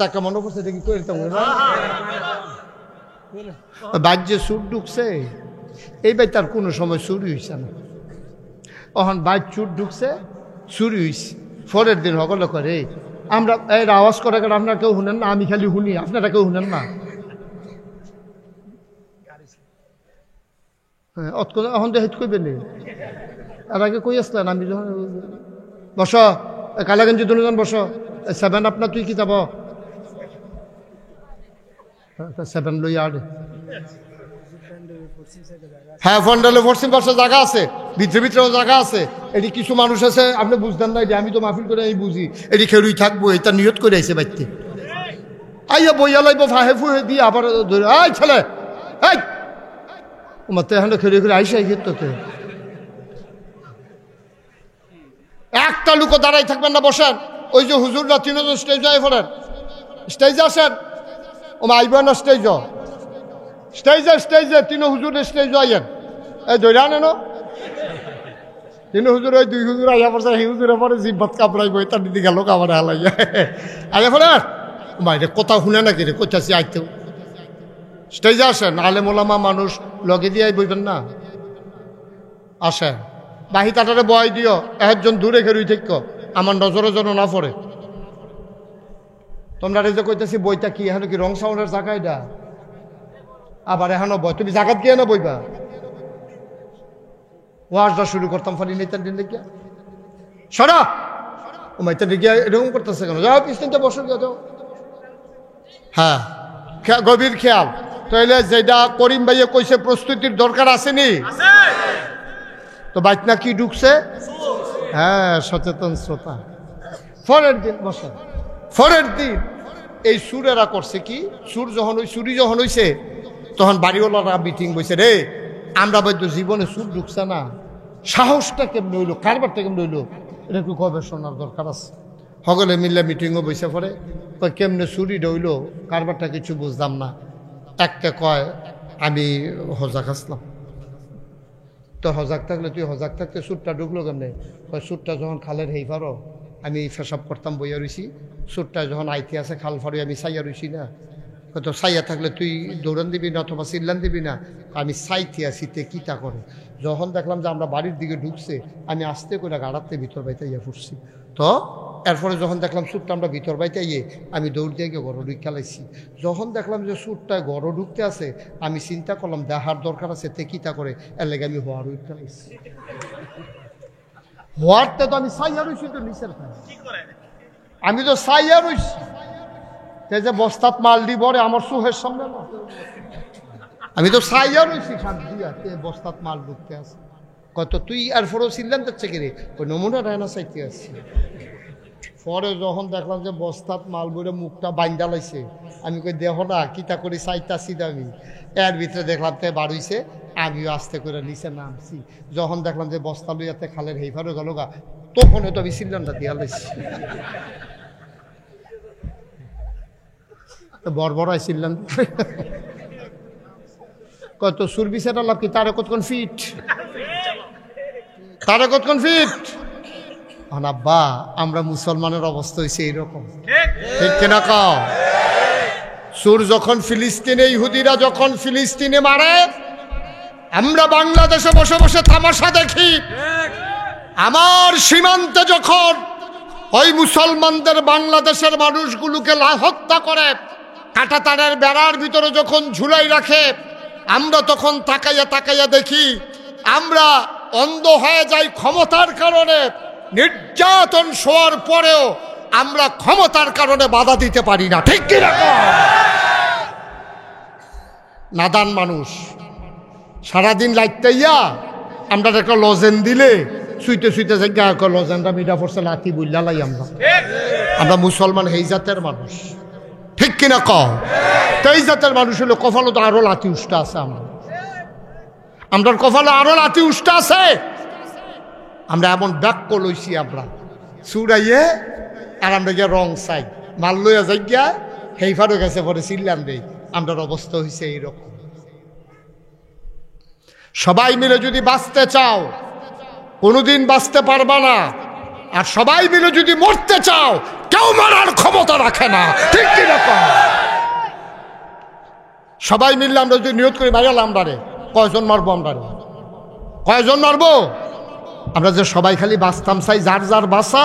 টাকা মনে করছে দেখি করতাম বাজ্যে সুর ঢুকছে এই ভাই তার কোনো সময় চুরি হয়েছে না। তখন বাইক চুর ঢুকছে চুরি হয়েছে। পরের দিন সকলে করে আমরা এর আওয়াজ করে কারণ আপনারা কেউ শুনেন না, আমি খালি শুনি, আপনারা কেউ শুনেন না। হ্যাঁ এখন তো হেট করবেন আর আগে কই আসলেন আমি যখন বস কালাগঞ্জি দুজন বস সেভেন আপনার তুই কি যাব সেভেন লই আর হ্যাঁ ফন্ডালে পশ্চিম পাশে জায়গা আছে, ভিতরে ভিতরেও জায়গা আছে। এটি কিছু মানুষ আছে আপনি বুঝতেন না, এটি আমি তো মাহফিল করে আমি বুঝি এটি খেলুই থাকবো, এটা নিয়ত করে আইসে বাইতে আইয়া বইয়া লাইব ফাহে ফুহে দিয়ে আবার ধরে আই ছেলে এই তোমার তো এখন খেলে খেলে আইসে আই তোতে একটা লুকো দাঁড়াই থাকবেন না, বসেন। ওই যে হুজুররা তিনজন স্টেজে আয় পড়েন, স্টেজে আসেন। ও আইব না স্টেজে স্টেজে তিন হুজুর স্টেজে আইয়েন, এই ধরে আনেন তিন হুজুর, ওই দুই হুজুর আইয়া পড়ছে, সেই হুজুরে পরে জিব্বাত কাপড়াইব, তার দিদি গেল কাপড় হালাইয়া আইয়া পড়ে মাইরে কথা শুনে নাকি রে কোথাছি আইতেও স্টেজে আসেন। আলেম ওলামা মানুষ লগে দিয়ে বইবেন না, আসেন। বাহি তাটারে বয় দিও, একজন দূরে খেরুই থেক আমার নজরে যেন না পড়ে। তোমরা যে কইতেছি বইটা কি এখন কি রং সাউন্ডের জায়গা এটা, আবার এখনো বই তুমি জায়গা গিয়ে না বইবা। ওয়াজটা শুরু করতাম ফালি নেতার দিন দেখিয়া সরা ও মাইতার দিকে এরকম করতেছে কেন, যাও পিছনটা বসে গিয়ে যাও। হ্যাঁ গভীর খেয়াল। তাইলে যেটা করিম ভাইয়া কইছে প্রস্তুতির দরকার আসেনি তো বাইকনা কি ঢুকছে। হ্যাঁ সচেতন শ্রোতা। পরের দিন বসে, পরের দিন এই সুরেরা করছে কি, সুর যখন ওই চুরি যখন হইছে তখন বাড়িওয়ালারা মিটিং বইছে, রে আমরা বৈধ জীবনে সুর ঢুকছে না, সাহসটা কেমন হইলো, কারবারটা কেমন হইলো, এটা একটু গবেষণার দরকার আছে। সকলে মিললে মিটিংও বসে পড়ে, কেমনে চুরি ডইল কারবারটা কিছু বুঝলাম না। একটা কয় আমি হজাক আসলাম, তো হজাক থাকলে তুই হজাক থাকতে সুরটা ঢুকলো কেমনে, সুরটা যখন খালের হেই পারো আমি ফেসাব করতাম বইয়া রইছি, সুরটা যখন আইতে আছে খাল ফাড়ি আমি সাইয়া রইছি না, তো সাইয়া থাকলে তুই দৌড়ান দিবি না অথবা চিল্লান দিবি না, আমি সাইতে আছি তে কিতা করে। যখন দেখলাম যে আমরা বাড়ির দিকে ঢুকছে আমি আস্তে করে গাড়াতে ভিতর বাইতে ইয়ে ফুটছি, তো এরপরে যখন দেখলাম সুরটা আমরা ভিতর বাইতে ইয়ে আমি দৌড় দিয়ে গিয়ে গড় ঢুক খেলাইছি। যখন দেখলাম যে সুরটায় গড় ঢুকতে আছে আমি চিন্তা করলাম দেখার দরকার আছে তে কিতা করে, এর লেগে আমি হওয়ার উঠ খেলাইছি। হওয়ারটা তো আমি সাইয়া রইছি, তো নিচের আমি তো সাইয়া রইছি, যে বস্তাত মাল দিব রে আমার সুহের সামনে না, আমি তো সাইয়া রইছি বস্তাত মাল ঢুকতে আছে কত তুই আর ফোরও চিনলাম যাচ্ছে কি রে, ওই নমুনা রায়না চাইতে আসছি। পরে যখন দেখলাম যে বস্তাত মাল বইরে মুখটা বাইন্দা লাইছে আমি কই দেহ না কিতা করি চাইতাছি আমি, এর ভিতরে দেখলাম তে বার হইছে, আমিও আস্তে করে নিচে নামছি। যখন দেখলাম যে বস্তা লইয়াতে খালের হেইফারও গেল গা, তখন তো আমি চিনলামটা দিয়া লাইছি, বড় আইছিলাম কত সুরবিসের লাভ কি, তারে কতক্ষণ ফিট, তারে কতক্ষণ ফিট। আব্বা আমরা মুসলমানের অবস্থা হয়েছে এইরকম, ঠিক কিনা কাও। সুর যখন ফিলিস্তিনে ইহুদিরা যখন ফিলিস্তিনে মারে, আমরা বাংলাদেশে বসে বসে তামাশা দেখি। আমার সীমান্তে যখন ওই মুসলমানদের বাংলাদেশের মানুষগুলোকে হত্যা করে কাঁটাতারের বেড়ার ভিতরে যখন ঝুলাই রাখে, আমরা তখন তাকাইয়া তাকাইয়া দেখি, আমরা অন্ধ হয়ে যাই ক্ষমতার কারণে। নির্যাতন শোয়ার পরেও আমরা ক্ষমতার কারণে বাধা দিতে পারি না, ঠিক কি না? নাদান মানুষ সারাদিন লাইতাইয়া আমরা একটা লজেন দিলে শুইতে শুইতে জায়গা লজেনটা মিডা পড়ছে লাথি বুল্লা লাই আমরা মুসলমান এই জাতের মানুষ, ঠিক কিনা কও। এই জাতের মানুষ হলো কপালে তো আরো লাথি উষ্টা আছে, আমরা কপালে আরো লাথি উষ্টা আছে। আমরা এমন বাক্য লইছি আমরা চুরাইয়ে, আর আমরা গিয়ে রং চাই মাল লইয়া যাই গিয়া হেইফারও গেছে পরে চিল্লাম দেই। আমরার অবস্থা হয়েছে এইরকম। সবাই মিলে যদি বাঁচতে চাও কোনোদিন বাঁচতে পারবা না, আর সবাই মিলে যদি মরতে চাও কেউ মারার ক্ষমতা রাখে না, ঠিক কি না? সবাই মিললে আমরা যদি নিয়ত করি মারাল আমরারে, কয়জন মারবো? আমরারে কয়জন মারবো? আমরা যে সবাই খালি বাঁচতাম চাই, যার যার বাসা,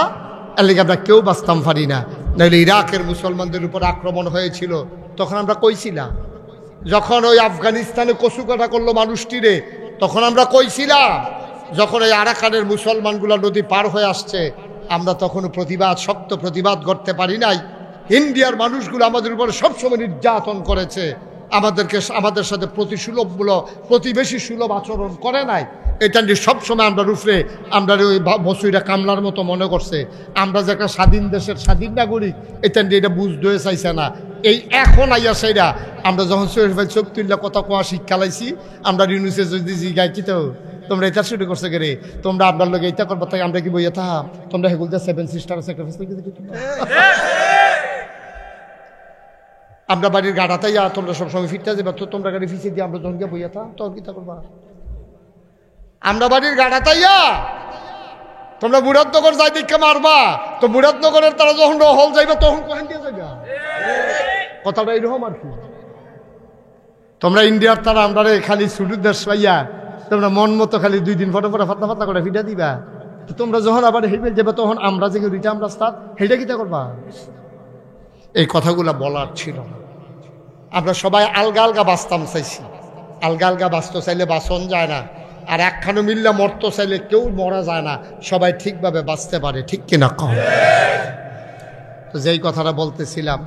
এর লিগে আমরা কেউ বাঁচতাম পারি না। নাহলে ইরাকের মুসলমানদের উপর আক্রমণ হয়েছিল, তখন আমরা কইছিলাম, যখন ওই আফগানিস্তানে কচুকাটা করলো মানুষটিরে, তখন আমরা কইছিলাম, যখন ওই আরাকানের মুসলমানগুলো নদী পার হয়ে আসছে, আমরা তখন প্রতিবাদ, শক্ত প্রতিবাদ করতে পারি নাই। ইন্ডিয়ার মানুষগুলো আমাদের উপরে সবসময় নির্যাতন করেছে, আমাদের সাথে প্রতিবেশী সুলভ আচরণ করে নাই। এটা নিয়ে সবসময় আমরা রুফরে আমরা ওই বসুইরা কামলার মতো মনে করছে আমরা যে একটা স্বাধীন দেশের স্বাধীন নাগরিক, এটা নিয়ে এটা বুঝতে চাইছে না। এই এখন আইয়া সেইরা আমরা যখন চোখ তুললে কথা কোয়া শিক্ষা লাইছি, আমরা রিনুসে যদি জিগাই কি তো তোমরা এটা শুরু করছে গে, তোমরা আপনার লোক এটা করবো, তাই আমরা কি বইয়া থাম, তোমরা হেগুল সেভেন সিস্টার স্যাক্রিফাইস আমরা বাড়ির গাড়াতেই তোমরা সবসময় ফিরতে যাবে, তো তোমরা গাড়ি ফিসে দিয়ে আমরা যখন গিয়ে বইয়া থাম, তখন কি তা করবা? আমরা বাড়ির গাড়াতাইয়া তোমরা মুরাদনগর যাই দিকে মারবা, তো মুরাদনগরের তারা যখন হল যাইবা তখন কোহেন দিয়ে যাইবা। কথাটা এইরকম আর কি। তোমরা ইন্ডিয়ার তারা আমরা খালি ছুটির দেশ পাইয়া তোমরা মন মতো খালি 2 দিন পরে পরে ফাতনা ফাতনা করে ফিটা দিবা। তো তোমরা যখন আবার হেবেল যাবে তখন আমরা যে দুইটা আমরা স্টার্ট হেটা কিতা করবা? এই কথাগুলা বলার ছিল। আমরা সবাই আলগা আলগা বাঁচতাম চাইছি, আলগা আলগা বাঁচতে চাইলে বাঁচন যায় না, আর একখানো মিললে মরতে চাইলে কেউ মরা যায় না, সবাই ঠিকভাবে বাঁচতে পারে, ঠিক কিনা কম? তো যেই কথাটা বলতেছিলাম,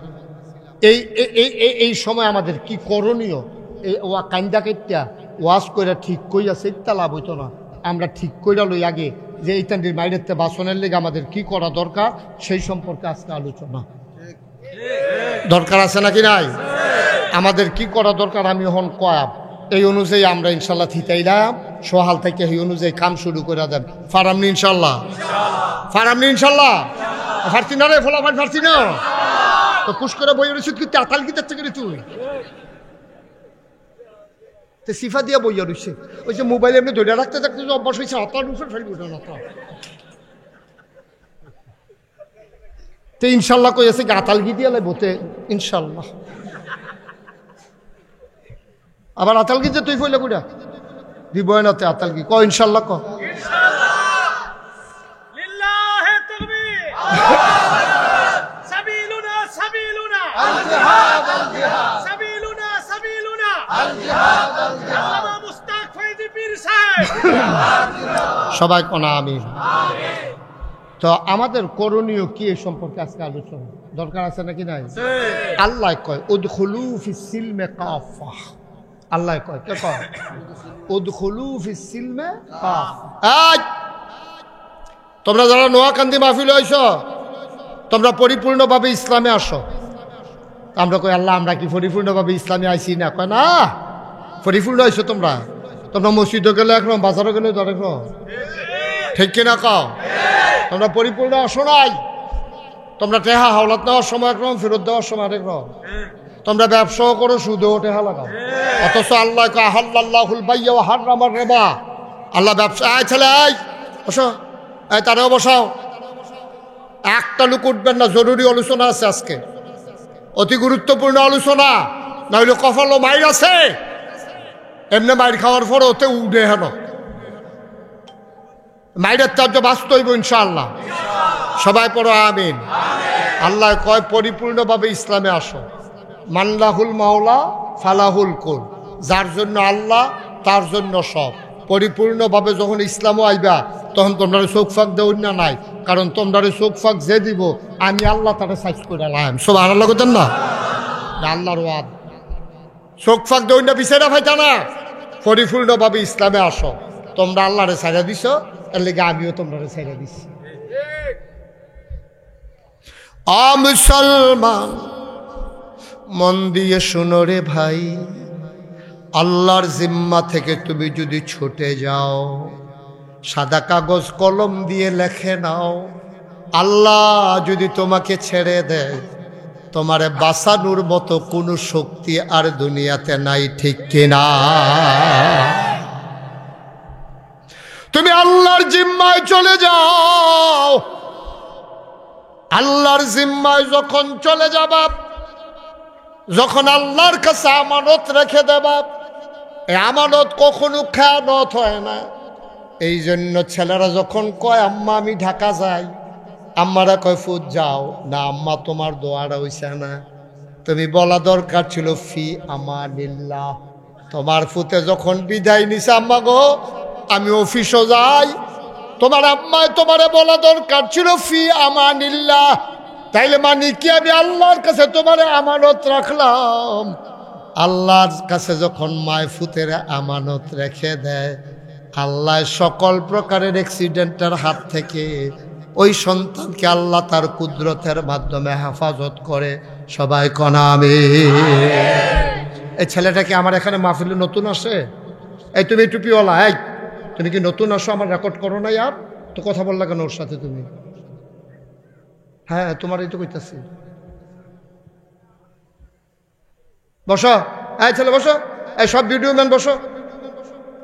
এই সময় আমাদের কি করণীয়? এই ওয়া কান্দা কেটটা ওয়াশ করে ঠিক কইয়া সেটা লাভ হইতো না। আমরা ঠিক কইরা লই আগে যে এইটান্ডির বাইরের বাসনের লেগে আমাদের কি করা দরকার, সেই সম্পর্কে আজকে আলোচনা দরকার আছে নাকি নাই? আমাদের কি করা দরকার আমি এখন কয়াব, এই অনুযায়ী আমরা ইনশাল্লাহ থিতাইলাম সোহাল থেকে এই অনুযায়ী কাম শুরু করে দেন। ফারামনি ইনশাল্লাহ, ফারামনি ইনশাল্লাহ। ফারছি না রে ফলাফার, ফারছি না তো কুশ করে বই রয়েছে কি আতাল কি যাচ্ছে করে তুই তো সিফা দিয়া বইয়া রয়েছে। ওই যে মোবাইল এমনি ধরে রাখতে থাকতে অভ্যাস হয়েছে, আতার উপর ফেলবো না তো ইনশাল্লাহ কইছে আতাল গি দিয়ে বলতে ইনশাল্লাহ। আবার আতাল গি যে তুই ফইলে কুড়া দিব না তে আতাল গি ক ইনশাল্লাহ ক সবাই কোনা আমি। তো আমাদের করণীয় কি এই সম্পর্কে আজকে আলোচনা দরকার আছে নাকি নাই? আল্লাহ কয় উদখুলু ফিস সিলমে কাফা, আল্লাহ কয় কে কয় উদখুলু ফিস সিলমে কাফা। তোমরা যারা নোয়াকান্দি মাহফিল হইছ তোমরা পরিপূর্ণভাবে ইসলামে আসো। আমরা কই আল্লাহ আমরা কি পরিপূর্ণভাবে ইসলামে আইছি না? কয় না, পরিপূর্ণ হইছো তোমরা। তোমরা মসজিদে গেলে একরকম, বাজারে গেলে একরকম, ঠিক কিনা কও? তোমরা পরিপূর্ণ আসো নাই। তোমরা টেহা হাওলাত নেওয়ার সময় একরকম, ফেরত দেওয়ার সময় একরকম। তোমরা ব্যবসাও করো, সুদেও টেহা লাগাও, অথচ আল্লাহ কয় আহাল্লাল্লাহুল বাইয়া ওয়া হারামার রিবা। আল্লাহ ব্যবসা আয় ছেলে আয় বসো, এই তারেও বসাও। একটা লোক উঠবেন না, জরুরি আলোচনা আছে আজকে, অতি গুরুত্বপূর্ণ আলোচনা। নইলে কপালও মাইর আছে, এমনি মাইর খাওয়ার পর ওতে উঠে হেন মাইরের তার্য বাঁচতে হইব ইনশাআল্লাহ। সবাই পড়ো আমিন। আল্লাহ কয় পরিপূর্ণভাবে ইসলামে আসো। মানলাহুল মাওলা ফালাহুল কুল, যার জন্য আল্লাহ তার জন্য সব। পরিপূর্ণভাবে যখন ইসলামও আইবা তখন তোমরা চোখ ফাঁক দেউন না নাই, কারণ তোমরা চোখ ফাঁক যে দিব আমি আল্লাহ তারা সাইজ করে লাম। সব আল্লাহ করতেন না, আল্লাহর ওয়াদ। চোখ ফাঁক দেউন না, বিচারা ভাইটা না। পরিপূর্ণভাবে ইসলামে আসো। তোমরা আল্লাহরে ছাড়া দিছ, এর লেগে আমিও তোমরা ছাড়া দিছি। মুসলমান মন দিয়ে শুনো রে ভাই, আল্লাহর জিম্মা থেকে তুমি যদি ছুটে যাও, সাদা কাগজ কলম দিয়ে লেখে নাও, আল্লাহ যদি তোমাকে ছেড়ে দেয়, তোমারে বাঁচানোর মতো কোনো শক্তি আর দুনিয়াতে নাই, ঠিক কিনা? তুমি আল্লাহর জিম্মায় চলে যাও, আল্লাহর জিম্মায় যখন চলে যাবা, যখন আল্লাহর কাছে আমানত রেখে দেবা, এই আমানত কখনো খেয়ানত হয় না। এই জন্য ছেলেরা যখন কয় আম্মা আমি ঢাকা যাই, আম্মারা কয় ফুট যাও না, আম্মা তোমার দোয়াটা হইছে না, তুমি বলা দরকার ছিল ফি আমানিল্লাহ। তোমার ফুতে যখন বিদায় নিছে আম্মা গো আমি অফিসও যাই, তোমার আম্মায় তোমারে বলা দরকার ছিল ফি আমানিল্লাহ। তাইলে মানে কি আমি আল্লাহর কাছে তোমারে আমানত রাখলাম। আল্লাহর কাছে যখন মায় ফুতের আমানত রেখে দেয়, আল্লাহ সকল প্রকারের অ্যাক্সিডেন্টের হাত থেকে ওই সন্তানকে আল্লাহ তার কুদরতের মাধ্যমে হেফাজত করে। সবাই কনা আমিন। এই ছেলেটাকে আমার এখানে মাহফিলে নতুন আসে? এই তুমি টুপিওয়ালা, এই তুমি কি নতুন আসো? আমার রেকর্ড করো না আর তো কথা বললা কেন ওর সাথে তুমি? হ্যাঁ তোমার এই তো কইতাছি। বসো, এই ছেলে বসো, এই সব ভিডিও ম্যান বসো,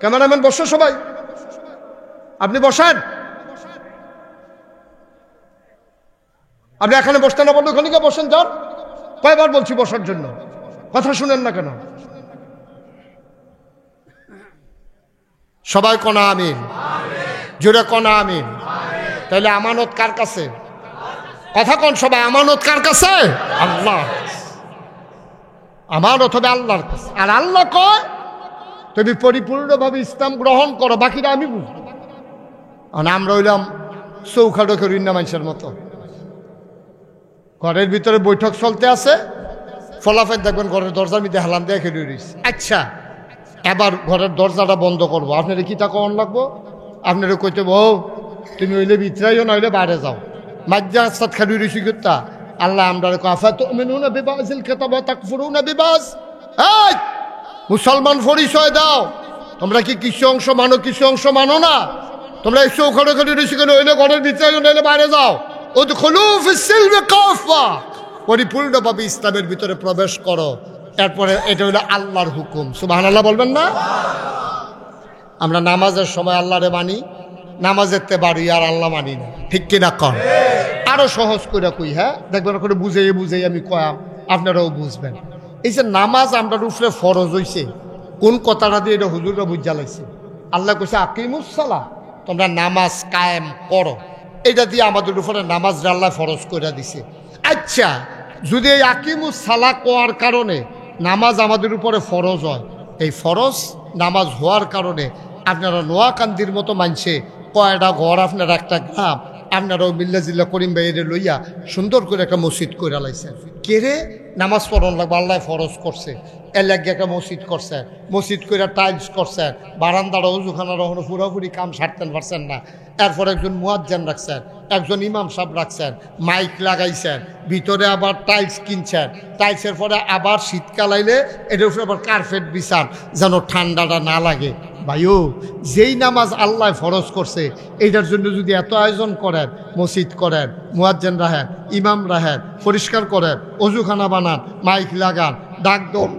ক্যামেরাম্যান বসো, সবাই আপনি বসেন। আপনি এখানে বসতে না বললে ওখানে গিয়ে বসেন। যান, কয়বার বলছি বসার জন্য, কথা শুনেন না কেন? সবাই কনা আমিন, জোরে কনা আমিন। তাহলে আমানত কার কাছে? কথা কোন সবাই, আমানত কার কাছে? আল্লাহ। আমানত হবে আল্লাহর কাছে। আর আল্লাহ কয় তুমি পরিপূর্ণভাবে ইসলাম গ্রহণ করো, বাকিটা আমি বুঝবো। আমরা হইলাম চৌখাটো করিনা মানুষের মতো, ঘরের ভিতরে বৈঠক চলতে আছে, ফলাফল দেখবেন ঘরের দরজার মধ্যে হেলান দিয়ে খেলে রয়েছে। আচ্ছা এবার ঘরের দরজাটা বন্ধ করবো, আপনার কি তা কখন লাগবো? আপনারা কইতে বউ তুমি হইলে ভিতরাইও না হইলে বাইরে যাও, মাজ্জা সাত খেলে রয়েছি কিতা আল্লাহ আমরা আফাতুমিনুনা বিবাযিল কিতাব ওয়া তাকফুরুনা বিবায। এই মুসলমান পরিচয় দাও, তোমরা কি কিছু অংশ মানো কিছু অংশ মানো না? তোমরা এই চৌখাটো খেলে রয়েছি কেন? হইলে ঘরের ভিতরাইও না হইলে বাইরে যাও। উদখুলু ফিস সিলমি কাফা, পরিপূর্ণভাবে ইসলামের ভিতরে প্রবেশ করো। এরপরে এটা হলো আল্লাহর হুকুম। সুবহানাল্লাহ বলবেন না? আমরা নামাজের সময় আল্লাহরে মানি, নামাজের তে বাড়ি আর আল্লাহ মানি না, ঠিক কিনা কন? আরো সহজ করে কই, হ্যাঁ দেখবেন করে বুঝাই বুঝাই আমি কয়াম, আপনারাও বুঝবেন। এই যে নামাজ আমরা উপরে ফরজ হইছে, কোন কথাটা দিয়ে এটা হুজুররা বুঝা লাগছে। আল্লাহ কইছে আকিমুস সালাহ, তোমরা নামাজ কায়েম করো। এটা দিয়ে আমাদের উপরে নামাজ আল্লাহ ফরজ করে দিছে। আচ্ছা যদি এই আকিমুস সালাহ কোয়ার কারণে নামাজ আমাদের উপরে ফরজ হয়, এই ফরজ নামাজ হওয়ার কারণে আপনারা নোয়াকান্দির মতো মানছে কয়টা ঘর, আপনারা একটা গ্রাম, আপনারাও মিল্লা জিল্লা করিম ভাইয়ের লইয়া সুন্দর করে একটা মসজিদ করে লাইছেন। কেরে নামাজ পড়ন লাগবে, আল্লাহ ফরজ করছে, এর লাগে একটা মসজিদ করছেন, মসজিদ করে টাইলস করছেন, বারান্দাটা উজুখানার ওখানে পুরোপুরি কাম সারতেন পারছেন না। এরপর একজন মুয়াজ্জিন রাখছেন, একজন ইমাম সাহেব রাখছেন, মাইক লাগাইছেন, ভিতরে আবার টাইলস কিনছেন, টাইলসের পরে আবার শীতকাল আইলে এটার উপরে আবার কার্পেট বিছান যেন ঠান্ডাটা না লাগে। ভাইও যেই নামাজ আল্লাহ ফরজ করছে এইটার জন্য যদি এত আয়োজন করেন, মসজিদ করেন, মুয়াজ্জিন রাখেন, ইমাম রাখেন, পরিষ্কার করেন, অজুখানা বানান, মাইক লাগান, ডাক দৌড়,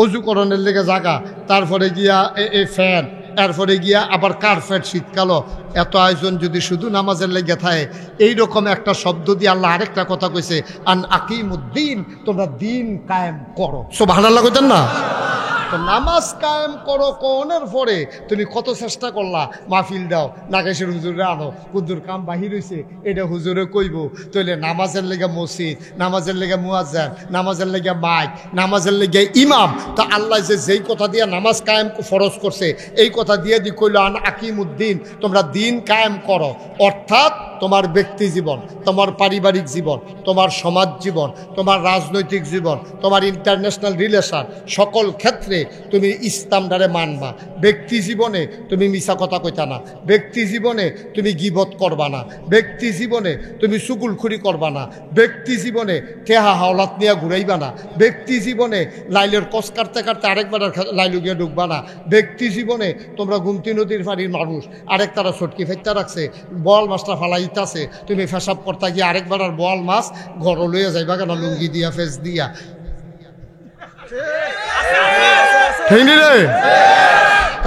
অজুকরণের লেগে জাগা, তারপরে গিয়া এই ফ্যান, এরপরে গিয়া আবার কার্পেট শীতকালও, এত আয়োজন যদি শুধু নামাজের লেগে থাকে, এইরকম একটা শব্দ দিয়ে আল্লাহ আরেকটা কথা কইছে, আন আকিমুদ্দিন, তোমরা দিন কায়েম করো। সুবহানাল্লাহ কইতেন না? তো নামাজ কায়েম করো কোনের পরে তুমি কত চেষ্টা করলা, মাহফিল দাও, নাগেশের হুজুরে আনো, হুজুর কাম বাহির হইছে, এটা হুজুরে কইব, তাইলে নামাজের লেগে মসজিদ, নামাজের লেগে মুয়াজ্জিন, নামাজের লেগে মাইক, নামাজের লেগে ইমাম। তা আল্লাহ যে যেই কথা দিয়ে নামাজ কায়েম ফরজ করছে, এই কথা দিয়ে দি কইল আন আকিমুদ্দিন, তোমরা দিন কায়েম করো। অর্থাৎ তোমার ব্যক্তি জীবন, তোমার পারিবারিক জীবন, তোমার সমাজ জীবন, তোমার রাজনৈতিক জীবন, তোমার ইন্টারন্যাশনাল রিলেশন, সকল ক্ষেত্রে তুমি ইসলামটারে মানবা। ব্যক্তি জীবনে তুমি মিছা কথা কইতা না, ব্যক্তি জীবনে তুমি গীবত করবা না, ব্যক্তি জীবনে তুমি চুগুলখুরি করবা না, ব্যক্তি জীবনে টেহা হাওলাত নিয়ে ঘুরাইবা না, ব্যক্তি জীবনে লাইলের কষ কাটতে কাটতে আরেকবার লাইলু গিয়ে ঢুকবা না, ব্যক্তি জীবনে তোমরা গুমতি নদীর ফাড়ির মানুষ, আরেক তারা ছটকি ফেটটা রাখছে, বল মাছটা ফালাইতাছে, তুমি ফেসাব করতে গিয়ে আরেকবার আর বল মাছ ঘর লইয়া যাইবা কেন লুঙ্গি দিয়া ফেস দিয়া, ঠিক রে?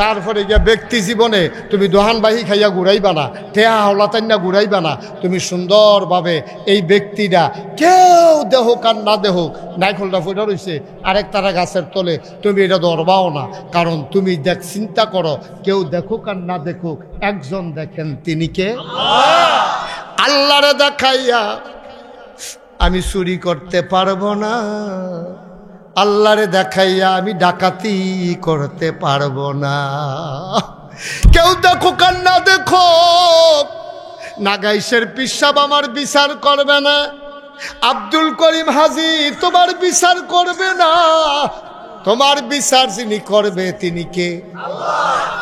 তারপরে গিয়া ব্যক্তি জীবনে তুমি দোহানবাহী খাইয়া ঘুরাইবা না, ঠেয়া হলাতান্না ঘুরাইবা না। তুমি সুন্দরভাবে এই ব্যক্তিটা কেউ দেহক আর না দেহক, নাইখলটা ফুটা রয়েছে আরেক তারা গাছের তলে, তুমি এটা ধরবাও না। কারণ তুমি চিন্তা করো, কেউ দেখুক আর না দেখুক, একজন দেখেন, তিনি কে? আল্লাহরে দেখাইয়া আমি চুরি করতে পারবো না, আল্লাহরে দেখাইয়া আমি ডাকাতি করতে পারবো না। কেউ দেখুক আর না দেখুক, নাগাইশের পিসাব আমার বিচার করবে না, আব্দুল করিম হাজি তোমার বিচার করবে না। তোমার বিচার যিনি করবে তিনি কে?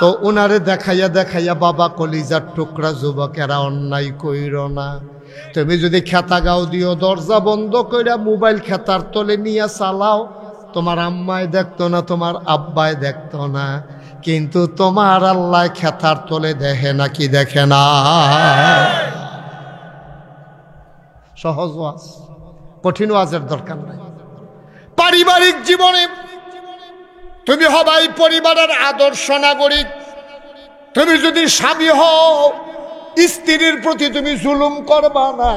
তো ওনারে দেখাইয়া দেখাইয়া বাবা কলিজার টুকরা যুবকেরা অন্যায় কইর না। তুমি যদি খেতা গাও দিও, দরজা বন্ধ কইরা মোবাইল খেতার তলে নিয়ে চালাও, তোমার আম্মায় দেখতো না, তোমার আব্বায় দেখতো না, কিন্তু তোমার আল্লাহ খেতার তলে দেখে নাকি দেখে না? সহজ ওয়াজ, কঠিন ওয়াজের দরকার নাই। পারিবারিক জীবনে তুমি হবাই পরিবারের আদর্শ নাগরিক। তুমি যদি স্বামী হও, স্ত্রীর প্রতি তুমি জুলুম করবা না,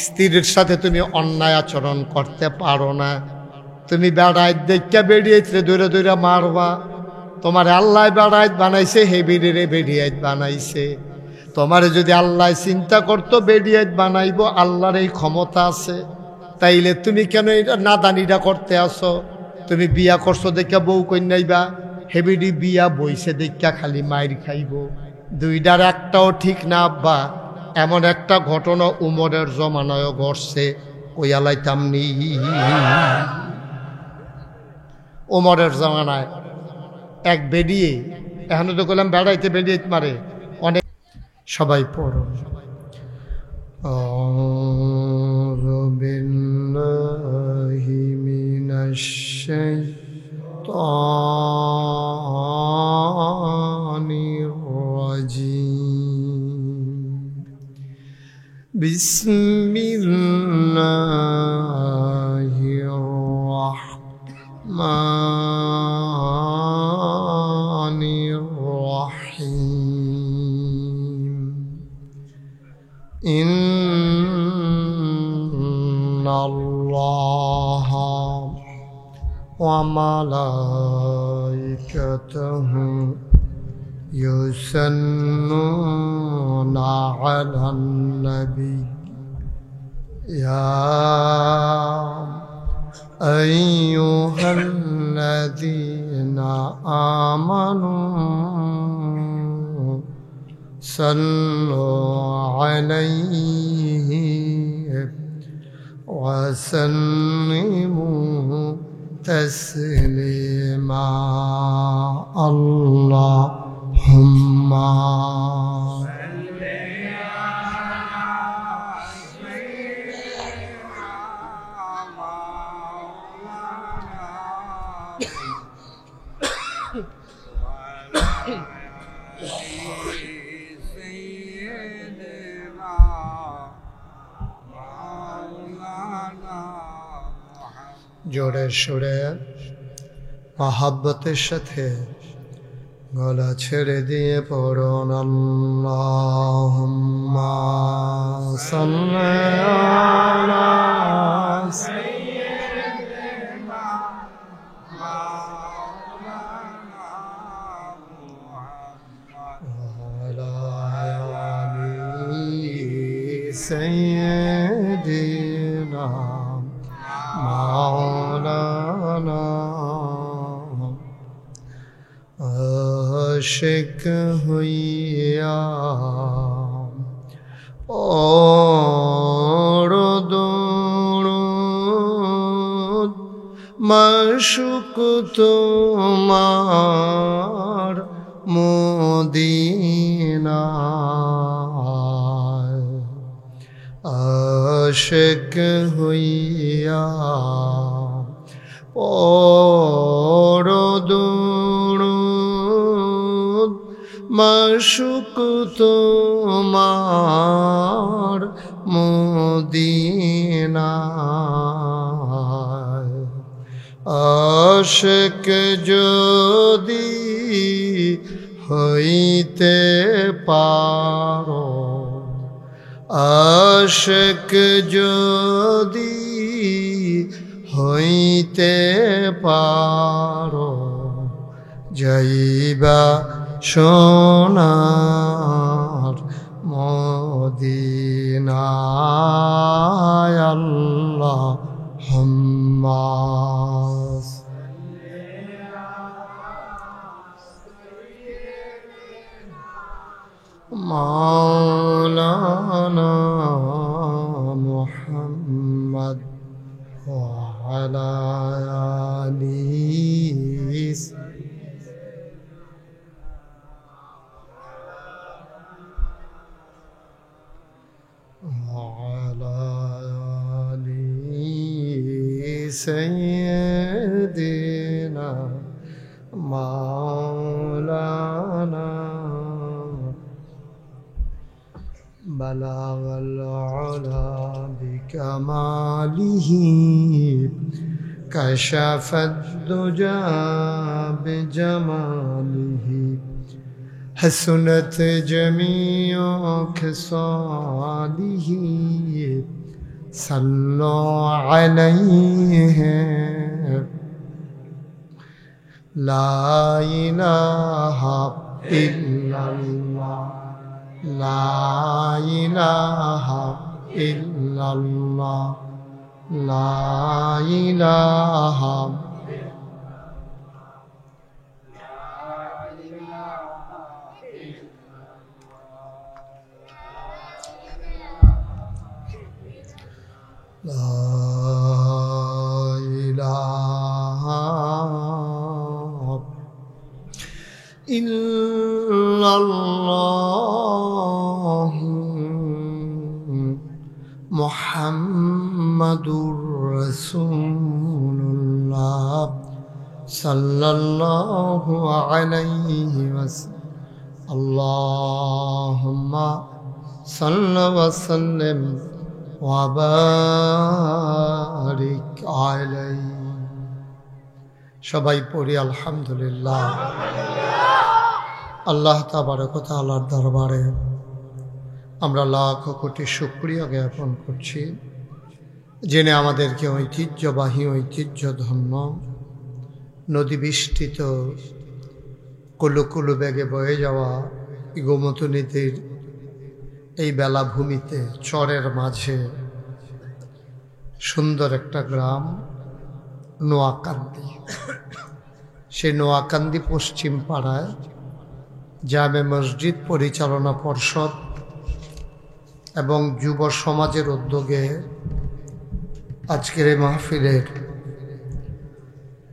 স্ত্রীর সাথে তুমি অন্যায় আচরণ করতে পারো না। তুমি বেড়াইত দেখে বেরিয়েছে দূরে দূরে মারবা, তোমার আল্লাহ বেড়াইত বানাইছে, হে বেরিয়ে বেরিয়াইত বানাইছে। তোমারে যদি আল্লাহ চিন্তা করতো বেরিয়াইত বানাইব, আল্লাহর এই ক্ষমতা আছে, তাইলে তুমি কেন এটা নাদানিটা করতে আসো? তুমি বিয়া করছো দেখা বউ কন্যাইবা, হেবিডি বিয়া বইছে দেখা খালি মাইর খাইব। দুইটার একটাও ঠিক না আব্বা। এমন একটা ঘটনা উমরের জমানায় ঘটছে, ওই আলাইতামনি। উমরের জমানায় এক বেরিয়ে, এখনো তো বললাম বেড়াইতে বেরিয়ে মারে অনেক। সবাই পড়ো। আউযু বিল্লাহি মিনাশ শাইতানির রাজীম। বিসমিল্লাহির রাহমানির রাহিম। ইন্নাল্লাহা ওয়া মালাইকাতাহু ইউসাল্লুনা আলান নবী ইয়া আইয়ুহাল্লাযীনা আমানু সাল্লু আলাইহি ওয়া সাল্লিমু তাসলিমা। আল্লাহুম্মা জোরে সোরে মহাব্বতের সাথে গলা ছেড়ে দিয়ে পড়ুন আল্লাহুম্মা সাল্লি আলা সাইয়্যিদিনা মাওলানা মুহাম্মদ ওয়া আলা আলি সাইয়্যিদিনা মাওলানা। আশিক হইয়া পড়ো দুরূদ, মাশউক তোমার মদিনায়। আশিক হইয়া পড়ো দুরূদ, মাশউক তোমার মদিনায়। আশিক যদি হইতে পারো, আশিক যদি হইতে পারো, যাইবা সোনার মদিনায়। আল্লাহুম্মা মাওলানা মুহাম্মদ ওয়া আলা আলিহি سيدنا مولانا بلغ العلا بكماله كشف الدجى بجماله حسنت جميع خصاله صلوا عليه لا إله إلا الله لا إله إلا الله لا إله لا إله إلا الله محمد رسول الله صلى الله عليه وسلم اللهم صل وسلم وبارك عليه সবাই পড়ি আলহামদুলিল্লাহ। আল্লাহ তাবারক ওয়া তাআলার দরবারে আমরা লাখ কোটি শুকরিয়া জ্ঞাপন করছি, যিনি আমাদেরকে ঐতিহ্যবাহী ঐতিহ্যধন্য নদী বিষ্ঠিত কুলু কুলু বেগে বয়ে যাওয়া গোমতী নদীর এই বেলাভূমিতে চরের মাঝে সুন্দর একটা গ্রাম নোয়াকান্দি, সেই নোয়াকান্দি পশ্চিম পাড়ায় জামে মসজিদ পরিচালনা পর্ষদ এবং যুব সমাজের উদ্যোগে আজকের এই মাহফিলের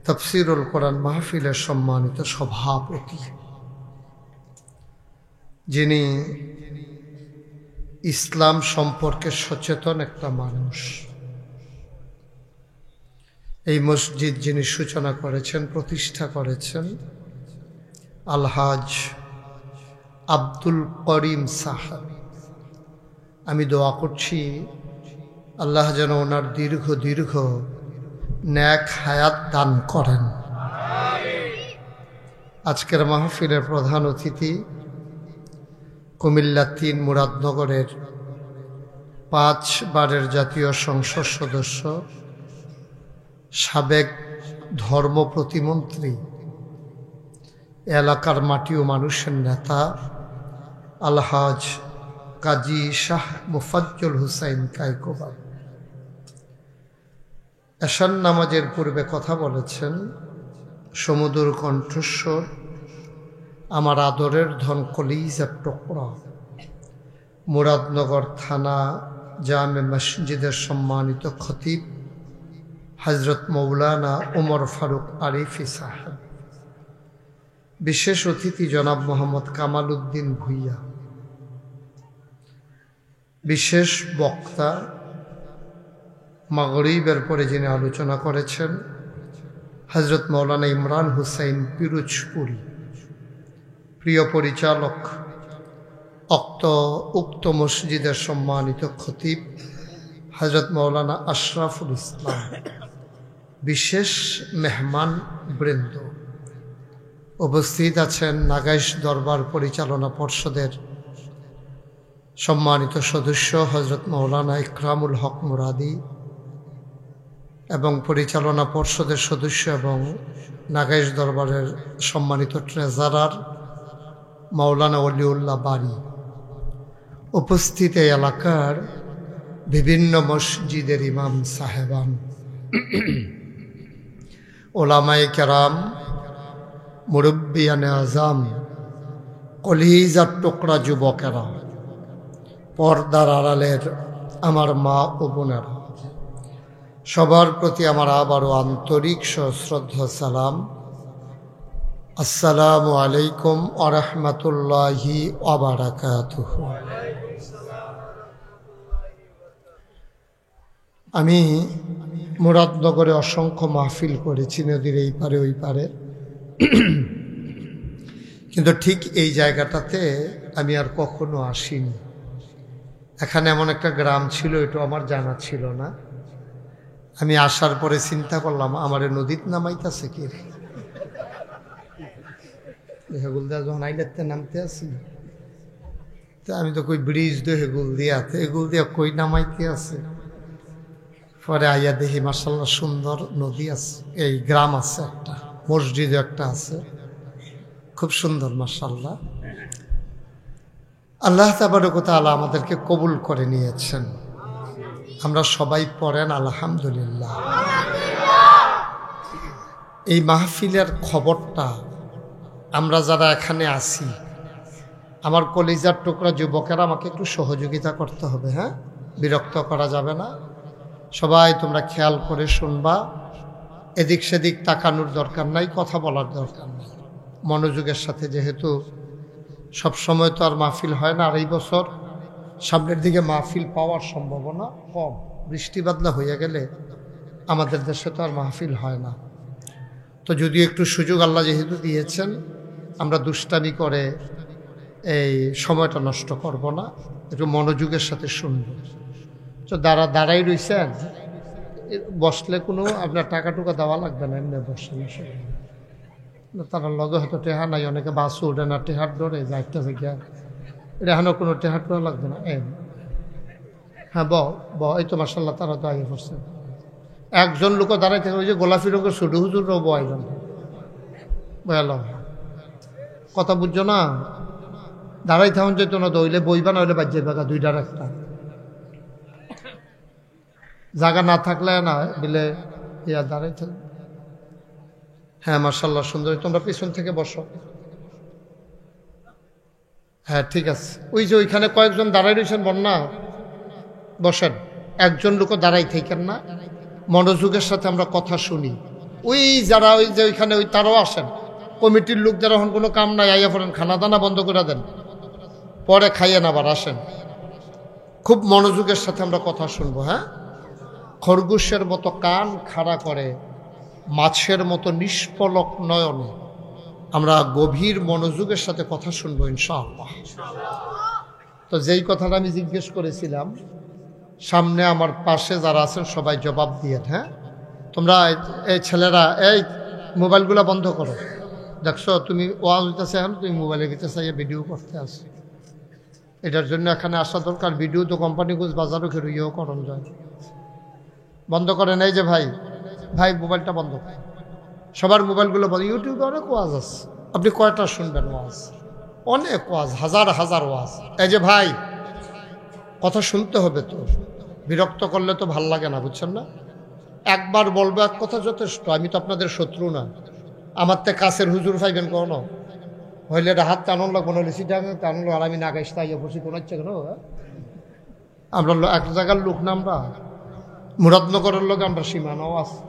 তাফসীরুল কোরআন মাহফিলের সম্মানিত সভাপতি, যিনি ইসলাম সম্পর্কে সচেতন একটা মানুষ, এই মসজিদ যিনি সূচনা করেছেন, প্রতিষ্ঠা করেছেন, আলহাজ আব্দুল করিম সাহেব। আমি দোয়া করছি আল্লাহ যেন ওনার দীর্ঘ দীর্ঘ নেক হায়াত দান করেন। আজকের মাহফিলের প্রধান অতিথি কুমিল্লা ৩ মুরাদনগরের ৫ বারের জাতীয় সংসদ সদস্য, সাবেক ধর্ম প্রতিমন্ত্রী, এলাকার মাটি ও মানুষের নেতা আলহাজ কাজী শাহ মুফাজ্জল হুসাইন কায়কোবাদ। এশার নামাজের পূর্বে কথা বলেছেন সমুদর কণ্ঠস্বর, আমার আদরের ধন কলিজার টুকরা, মুরাদনগর থানা জামে মসজিদের সম্মানিত খতিব হযরত মৌলানা ওমর ফারুক আরিফি সাহেব, বিশেষ অতিথি জনাব মোহাম্মদ কামাল উদ্দিন ভুইয়া, বিশেষ বক্তা মাগরিবের পরে যিনি আলোচনা করেছেন হযরত মৌলানা ইমরান হুসাইন পিরোজপুরি, প্রিয় পরিচালক উক্ত মসজিদের সম্মানিত খতিব হযরত মৌলানা আশরাফুল ইসলাম, বিশেষ মেহমান বৃন্দ, উপস্থিত আছেন নাগাইশ দরবার পরিচালনা পর্ষদের সম্মানিত সদস্য হযরত মাওলানা ইকরামুল হক মুরাদি এবং পরিচালনা পর্ষদের সদস্য এবং নাগাইশ দরবারের সম্মানিত ট্রেজারার মাওলানা ওলিউল্লাহ বারী, উপস্থিত এই এলাকার বিভিন্ন মসজিদের ইমাম সাহেবান, ওলামায়ে কেরাম, মুরব্বিয়ানে আজম, কলিজার টুকরা যুবকেরা, পর্দার আড়ালের আমার মা ও বোনেরা, সবার প্রতি আমার আবারও আন্তরিক সশ্রদ্ধা সালাম। আসসালামু আলাইকুম ওয়া রাহমাতুল্লাহি ওয়া বারাকাতুহু। আমি মুরাদনগরে অসংখ্য মাহফিল করেছি, নদীর এই পারে ওই পারে, কিন্তু ঠিক এই জায়গাটাতে আমি আর কখনো আসিনি। এখানে এমন একটা গ্রাম ছিল, এটা আমার জানা ছিল না। আমি আসার পরে চিন্তা করলাম, আমারে নদীত নামাইতেছে কি রে? হেগুল দিয়া যখন আইলাতে নামতে আসি, তা আমি তো কই ব্রিজ দিয়ে হেগুল দিয়া, তো এগুল দিয়া কই নামাইতে আছে। পরে আইয়া দেখি মাশাআল্লাহ সুন্দর নদী আছে, এই গ্রাম আছে, একটা মসজিদও একটা আছে, খুব সুন্দর মাশাআল্লাহ। আল্লাহ তাবারক ওয়া তাআলা আমাদেরকে কবুল করে নিয়েছেন। আমরা সবাই পড়েন আলহামদুলিল্লাহ। এই মাহফিলের খবরটা আমরা যারা এখানে আছি, আমার কলিজার টুকরা যুবকেরা, আমাকে একটু সহযোগিতা করতে হবে, হ্যাঁ, বিরক্ত করা যাবে না। সবাই তোমরা খেয়াল করে শুনবা, এদিক সেদিক তাকানোর দরকার নাই, কথা বলার দরকার নাই, মনোযোগের সাথে। যেহেতু সবসময় তো আর মাহফিল হয় না, আর এই বছর সামনের দিকে মাহফিল পাওয়ার সম্ভাবনা কম, বৃষ্টি বাদলা হয়ে গেলে আমাদের দেশে তো আর মাহফিল হয় না। তো যদি একটু সুযোগ আল্লাহ যেহেতু দিয়েছেন, আমরা দুষ্টামি করে এই সময়টা নষ্ট করব না, একটু মনোযোগের সাথে শুনব। তো দাঁড়াই রইছেন, বসলে কোনো আপনার টাকা টুকা দেওয়া লাগবে না, এমনি বসে বসে। তারা লগে হয়তো টেহা নাই, অনেকে বাসও ওঠে না, টেহার ডরে যায় একটা জায়গা, এখানেও কোনো টেহার টোয়া লাগবে না। হ্যাঁ এই তো মাশাআল্লাহ, তারা তো আগে পড়ছে। একজন লোক দাঁড়াই থাকে, ওই যে গোলাপি রঙের ছোট হুজুরও বয়জন বয়াল, কথা বুঝছো না? দাঁড়াই থাকুন যেত না, দইলে বইবা না হইলে বাজ্যের বাগা, দুইটার একটা জায়গা না থাকলে না বিলে ইয়া দাঁড়াই থাক। হ্যাঁ মাশাআল্লাহ সুন্দর, তোমরা পিছন থেকে বসো। হ্যাঁ ঠিক আছে, ওই যে ওইখানে কয়েকজন দাঁড়াই রয়েছেন, বন্যা বসেন, একজন লোক দাঁড়াই থাকেন না, মনোযোগের সাথে আমরা কথা শুনি। ওই যারা ওই যে ওইখানে ওই তারাও আসেন, কমিটির লোক যারা এখন কোনো কাম নাই, আইয়া পড়েন, খানা দানা বন্ধ করে দেন, পরে খাইয়েন আবার আসেন। খুব মনোযোগের সাথে আমরা কথা শুনবো। হ্যাঁ, খরগোশের মতো কান খাড়া করে, মাছের মতো নিষ্পলক নয়নে আমরা গভীর মনোযোগের সাথে কথা শুনবো ইনশাআল্লাহ। তো যেই কথাটা আমি জিজ্ঞেস করেছিলাম, সামনে আমার পাশে যারা আছেন সবাই জবাব দিয়ে। হ্যাঁ, তোমরা এই ছেলেরা এই মোবাইলগুলো বন্ধ করো। দেখছো তুমি ওয়াজ হইতেছে, এখন তুমি মোবাইলে গেতে চাইয়ে ভিডিও করতে আসো, এটার জন্য এখানে আসা দরকার। ভিডিও তো কোম্পানিগুজ বাজারও খেরুইও করণ যায়, বন্ধ করেন। এই যে ভাই মোবাইলটা বন্ধ করেন, সবার মোবাইলগুলো বন্ধ। ইউটিউবে অনেক ওয়াজ আছে, আপনি কয়টা শুনবেন ওয়াজ? অনেক ওয়াজ, হাজার হাজার ওয়াজ। এই যে ভাই, কথা শুনতে হবে তো, বিরক্ত করলে তো ভাল লাগে না, বুঝছেন না? একবার বলবো এক কথা যথেষ্ট। আমি তো আপনাদের শত্রু না, আমার তো কাছের হুজুর পাইবেন কোনো হইলে হাত টানুন লাগবো, নইলে সিটা টানুন, আর আমি নাগাইশ তাইয়া বসি কোনো ইচ্ছে কেন? আমরা এক জায়গার লোক না, আমরা মুরাদনগরের লোক, আমরা সীমানাও আছে,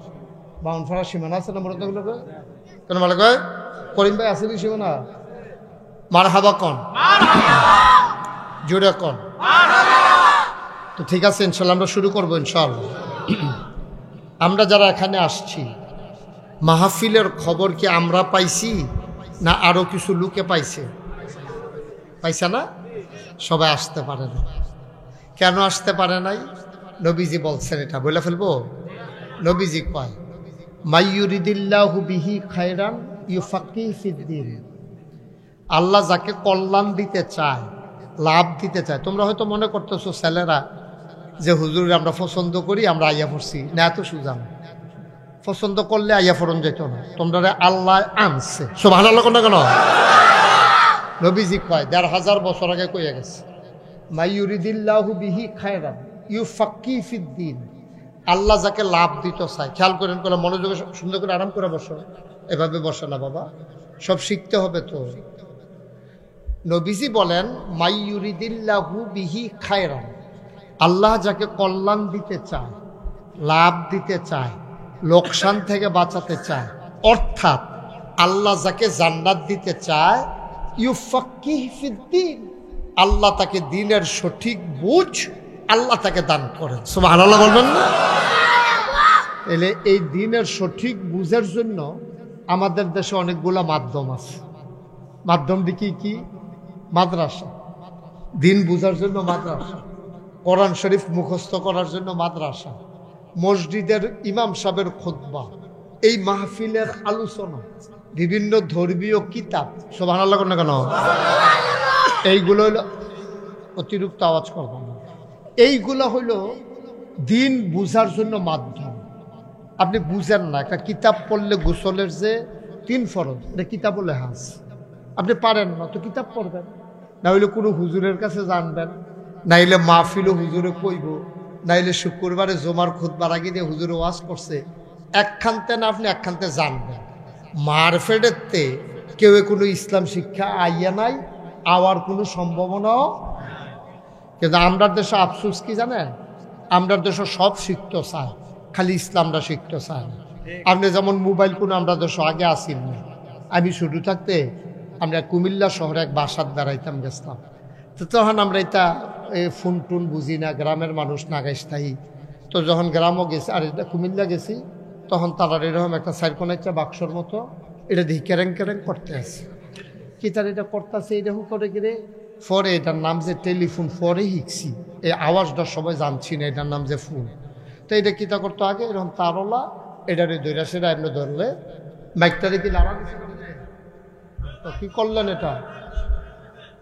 বাউনফাড়া সীমানা আছে না মুরাদনগর লোক? কেন বলে কয় করিম ভাই আসেনি সীমানা? মার হাবা কন, জোরে কন। তো ঠিক আছে, ইনশাল্লাহ আমরা শুরু করবো ইনশাআল্লাহ। আমরা যারা এখানে আসছি, মাহফিলের খবর কি আমরা পাইছি না আরো কিছু লোকে পাইছে? পাইছে না? সবাই আসতে পারে না। কেন আসতে পারে নাই? নবীজি বলছেন, এটা বলে ফেলবো। নবীজি কয়, মাইয়ুরিদিল্লাহু বিহি খায়রান ইউফাক্কিহু ফিদ্দীন। আল্লাহ যাকে কল্যাণ দিতে চায়, লাভ দিতে চায়। তোমরা হয়তো মনে করতেছো ছেলেরা যে হুজুর আমরা পছন্দ করি, আমরা আইয়া পড়ছি না, এত সুজান পছন্দ করলে আইয়া ফরন যেত না, তোমরা আল্লাহ আনছে। সুবহানাল্লাহ না কেন? নবীজি কয় ১৫০০ বছর আগে কইয়া গেছে, মাইয়ুরিদিল্লাহু বিহি খায়রান ইউফাক্কিহু ফিদ্দীন। আল্লাহ যাকে লাভ দিতে চায়, খেয়াল করেন, করে মনোযোগে সুন্দর করে আরাম করে বসো, এভাবে বসে না বাবা, সব শিখতে হবে তো। নবীজি বলেন মাইয়ুরিদিল্লাহু বিহি খায়রান, আল্লাহ যাকে কল্যাণ দিতে চায়, লাভ দিতে চায়, লোকসান থেকে বাঁচাতে চায়, অর্থাৎ আল্লাহ যাকে জান্নাত দিতে চায়, ইউফাক্কিহু ফিদ্দীন, আল্লাহ তাকে দ্বীনের সঠিক বুঝ আল্লাহ তাকে দান করেন। সুবহানাল্লাহ বলবেন না? তাহলে এই দ্বীনের সঠিক বুঝের জন্য আমাদের দেশে অনেকগুলা মাধ্যম আছে। মাধ্যম দেখি কি? মাদ্রাসা, দ্বীন বুঝার জন্য মাদ্রাসা, কোরআন শরীফ মুখস্থ করার জন্য মাদ্রাসা, মসজিদের ইমাম সাহেবের খুতবা, এই মাহফিলের আলোচনা, বিভিন্ন ধর্মীয় কিতাব। সুবহানাল্লাহ না কেন? এইগুলো হইল, অতিরিক্ত আওয়াজ করব না, এইগুলো হইল দ্বীন বুঝার জন্য মাধ্যম। আপনি বুঝেন না, একটা কিতাব পড়লে গোসলের যে ৩ ফরজ, এটা কিতাব বলে হাস, আপনি পারেন না তো কিতাব পড়বেন, না হইলে কোনো হুজুরের কাছে জানবেন, নাইলে মাহফিলও হুজুরে কইব, নাইলে শুক্রবারে জমার খুতবার আগে দিয়ে হুজুরে ওয়াজ করছে, একখানতে না আপনি একখানতে জানবেন। মারফেডেরতে কেউ কোনো ইসলাম শিক্ষা আইয়া নাই, আওয়ার কোনো সম্ভাবনাও। কিন্তু আমরার দেশে আফসোস কি জানেন, আমরার দেশে সব শিখতে চায়, খালি ইসলামটা শিখতে চায় না। আপনি যেমন মোবাইল কোনো আমরা দেশে আগে আসিন না। আমি শুরু থাকতে আমরা কুমিল্লা শহরে এক বাসাত বেড়াইতাম, গেছিলাম, তো তখন আমরা এটা ফোন টুন বুঝি না, গ্রামের মানুষ নাগাইস্থায়ী। তো যখন গ্রামও গেছি, আর এটা কুমিল্লা গেছি, তখন তারা এরকম একটা সাইরকোন একটা বাক্সর মতো, এটা দেখি কেরেং কেরেং করতে আছে, কি তার এটা করতেছে, এরকম করে গেলে পরে এটার নাম যে টেলিফোন, পরে শিখছি, এই আওয়াজটা সবাই জানছি না, এটার নাম যে ফোন। তো এটা কিতা করতো আগে, এরকম তারলা এটারে দৈরা সেটা এমনি ধরলে মাইকটারে কি লাড়া দিচ্ছে, তো কি করলেন, এটা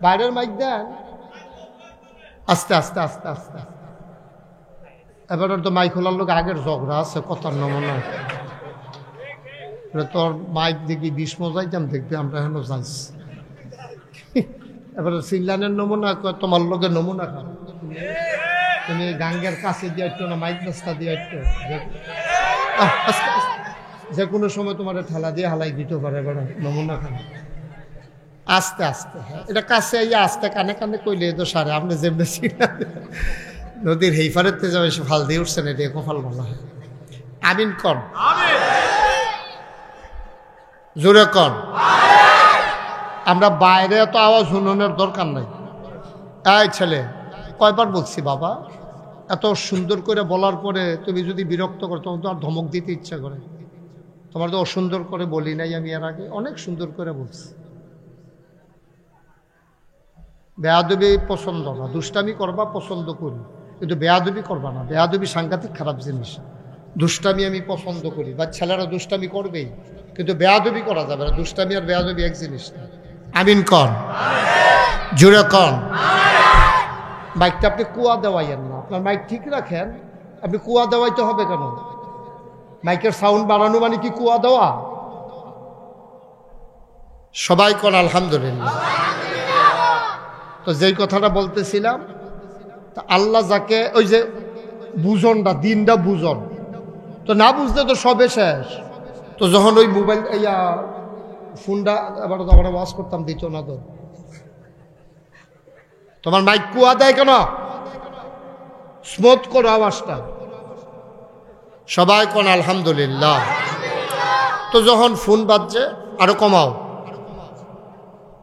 বাইরের মাইক দেন, আস্তে আস্তে আস্তে আস্তে। এবার তো মাইক খোলার লোক আগের ঝগড়া আছে, কথার নমুনা। তোর মাইক দেখি ২০ মজাইতাম, দেখবি আমরা এখন যাইছি। এবার সিল্লানের নমুনা, তোমার লোকে নমুনা খাও, তুমি গাঙ্গের কাছে দিয়ে একটু না, মাইক রাস্তা দিয়ে একটু, যে কোনো সময় তোমার ঠেলা দিয়ে হালাই দিতে পারে, এবার নমুনা খাও আস্তে আস্তে। এটা কাছে আইয়া আস্তে কানে কানে কইলে তো সারে, আপনি যেমনি ছিলেন নদীর হেইফারেতে যাবে, সে ফাল দিয়ে উঠছেন, এটা কপাল বলা হয়। আমিন কন, জোরে কন। আমরা বাইরে এত আওয়াজ শুনানোর দরকার নাই। এই ছেলে, কয়বার বলছি বাবা, এত সুন্দর করে বলার পরে তুমি যদি বিরক্ত করো, তখন তো আর ধমক দিতে ইচ্ছা করে। তোমার তো অসুন্দর করে বলি নাই আমি, এর আগে অনেক সুন্দর করে বলছি। বেয়াদবি পছন্দ না, দুষ্টামি করবা পছন্দ করি, কিন্তু বেয়াদবি করবা না, বেয়াদবি সাংঘাতিক খারাপ জিনিস। দুষ্টামি আমি পছন্দ করি, বা ছেলেরা দুষ্টামি করবেই, কিন্তু বেয়াদবি করা যাবে না। দুষ্টামি আর বেয়াদবি এক জিনিস না। আমিন কন, জোরে কন। মাইকটা আপনি কুয়া দেওয়াইয়েন না, আপনার মাইক ঠিক রাখেন। আপনি কুয়া দেওয়াইতে হবে কেন? মাইকের সাউন্ড বাড়ানো মানে কি কুয়া দেওয়া? সবাই কন আলহামদুলিল্লাহ। তো যেই কথাটা বলতেছিলাম, তা আল্লাহ যাকে, ওই যে বুঝনটা, দিনটা বুঝন, তো না বুঝতে তো সবে শেষ। তো যখন ওই মোবাইল ফোনটা আবার আমরা ওয়াশ করতাম, দিত না তো। তোমার মাইক কুয়া দেয় কেন? স্মুথ করো আওয়াজটা। সবাই কোন আলহামদুলিল্লাহ। তো যখন ফোন বাজছে আরো কমাও।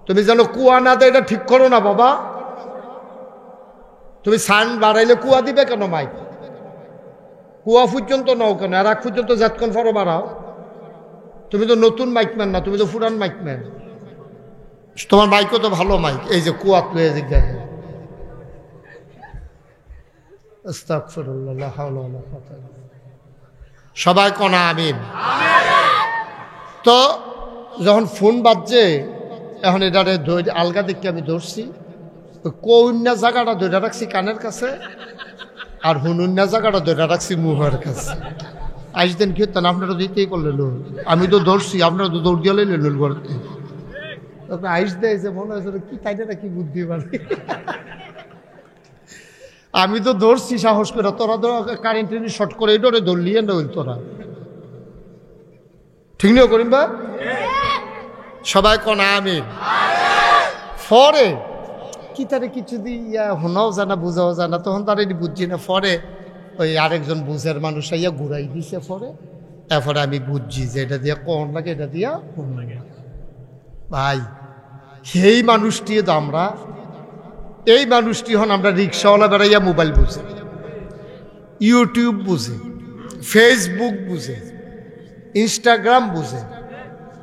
তুমি যেন কুয়া না দেয়, এটা ঠিক করো না বাবা। তুমি সাউন্ড বাড়াইলে কুয়া দিবে কেন? মাইক কুয়া পর্যন্ত নাও কেন, আর এক পর্যন্ত যতক্ষণ ফরো বাড়াও। তুমি তো নতুন মাইকম্যান না, তুমি তো পুরান মাইকম্যান। তোমার মাইকও তো ভালো মাইক, এই যে কুয়াত লয়ে দেখে। আস্তাগফিরুল্লাহ, লা হাওলা ওয়ালা কুওয়াতা ইল্লা বিল্লাহ। সবাই কোন আমিন। তো যখন ফোন বাজছে, এখন এটারে আলগা দেখে আমি ধরছি, কন্যা জায়গাটা ধরে রাখছি কানের কাছে, আর হুনুন্যা জায়গাটা ধরে রাখছি মুহের কাছে। আইসদেন কি হতেন, আপনারা দিতেই করলেন, আমি তো ধরছি, আপনারা তো দৌড় দিয়ে লইলেন ঘরতে। আইস দেয় মনে হয়েছিল কি তাইটা কি বুদ্ধি পারে, আমি তো ধরছি সাহস করে, তোরা তো কারেন্ট শর্ট করে ডরে ধরলিয়ে না তোরা, ঠিক নিও করিম বা সবাই কোন আমিন। ফরে কি তারে কিছু দিয়া শোনাও জানা বুঝাও জানা, তখন তার এটি বুঝছি না। ফরে ওই আরেকজন বুঝের মানুষ আইয়া ঘুরাই দিছে, ফরে এরপরে আমি বুঝছি যে এটা দিয়া কোন লাগে, এটা দিয়া কোন লাগে। ভাই সেই মানুষটি তো আমরা, এই মানুষটি হন আমরা রিক্সাওয়ালা বেড়াইয়া মোবাইল বুঝে, ইউটিউব বুঝে, ফেসবুক বুঝে, ইনস্টাগ্রাম বুঝে,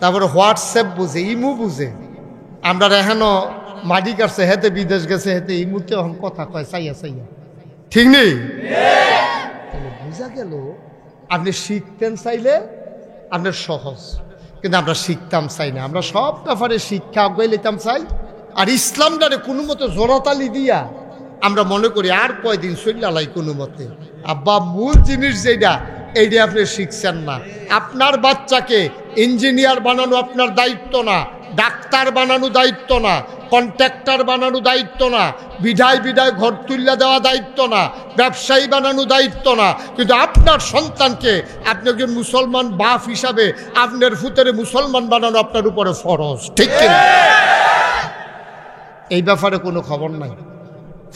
তারপরে হোয়াটসঅ্যাপ বুঝে, ইমু বুঝে। আমরা এখনো মাটি কাটছে, হেতে বিদেশ গেছে, হেতে ইমুতে এখন কথা কয় চাইয়া চাইয়া, ঠিক নেই? তাহলে বুঝা গেল আপনি শিখতেন চাইলে আপনার সহজ, কিন্তু আমরা শিখতাম চাই না। আমরা সব ব্যাপারে শিক্ষা আগে নিতাম চাই, আর ইসলামটারে কোনো মতো জোরাতালি দিয়া আমরা মনে করি আর কয়দিন চল্লালাই কোনো মতে। আব্বা মূল জিনিস যেটা, এইটা আপনি শিখছেন না। আপনার বাচ্চাকে ইঞ্জিনিয়ার বানানো আপনার দায়িত্ব না, ডাক্তার বানানো দায়িত্ব না, কন্ট্রাক্টর বানানো দায়িত্ব না, বিধায় বিধায় ঘর তুল্লা দেওয়া দায়িত্ব না, ব্যবসায়ী বানানো দায়িত্ব না, কিন্তু আপনার সন্তানকে আপনি একজন মুসলমান বাপ হিসাবে আপনার ফুতেরে মুসলমান বানানো আপনার উপরে ফরজ, ঠিক কিনা? এই ব্যাপারে কোনো খবর নাই।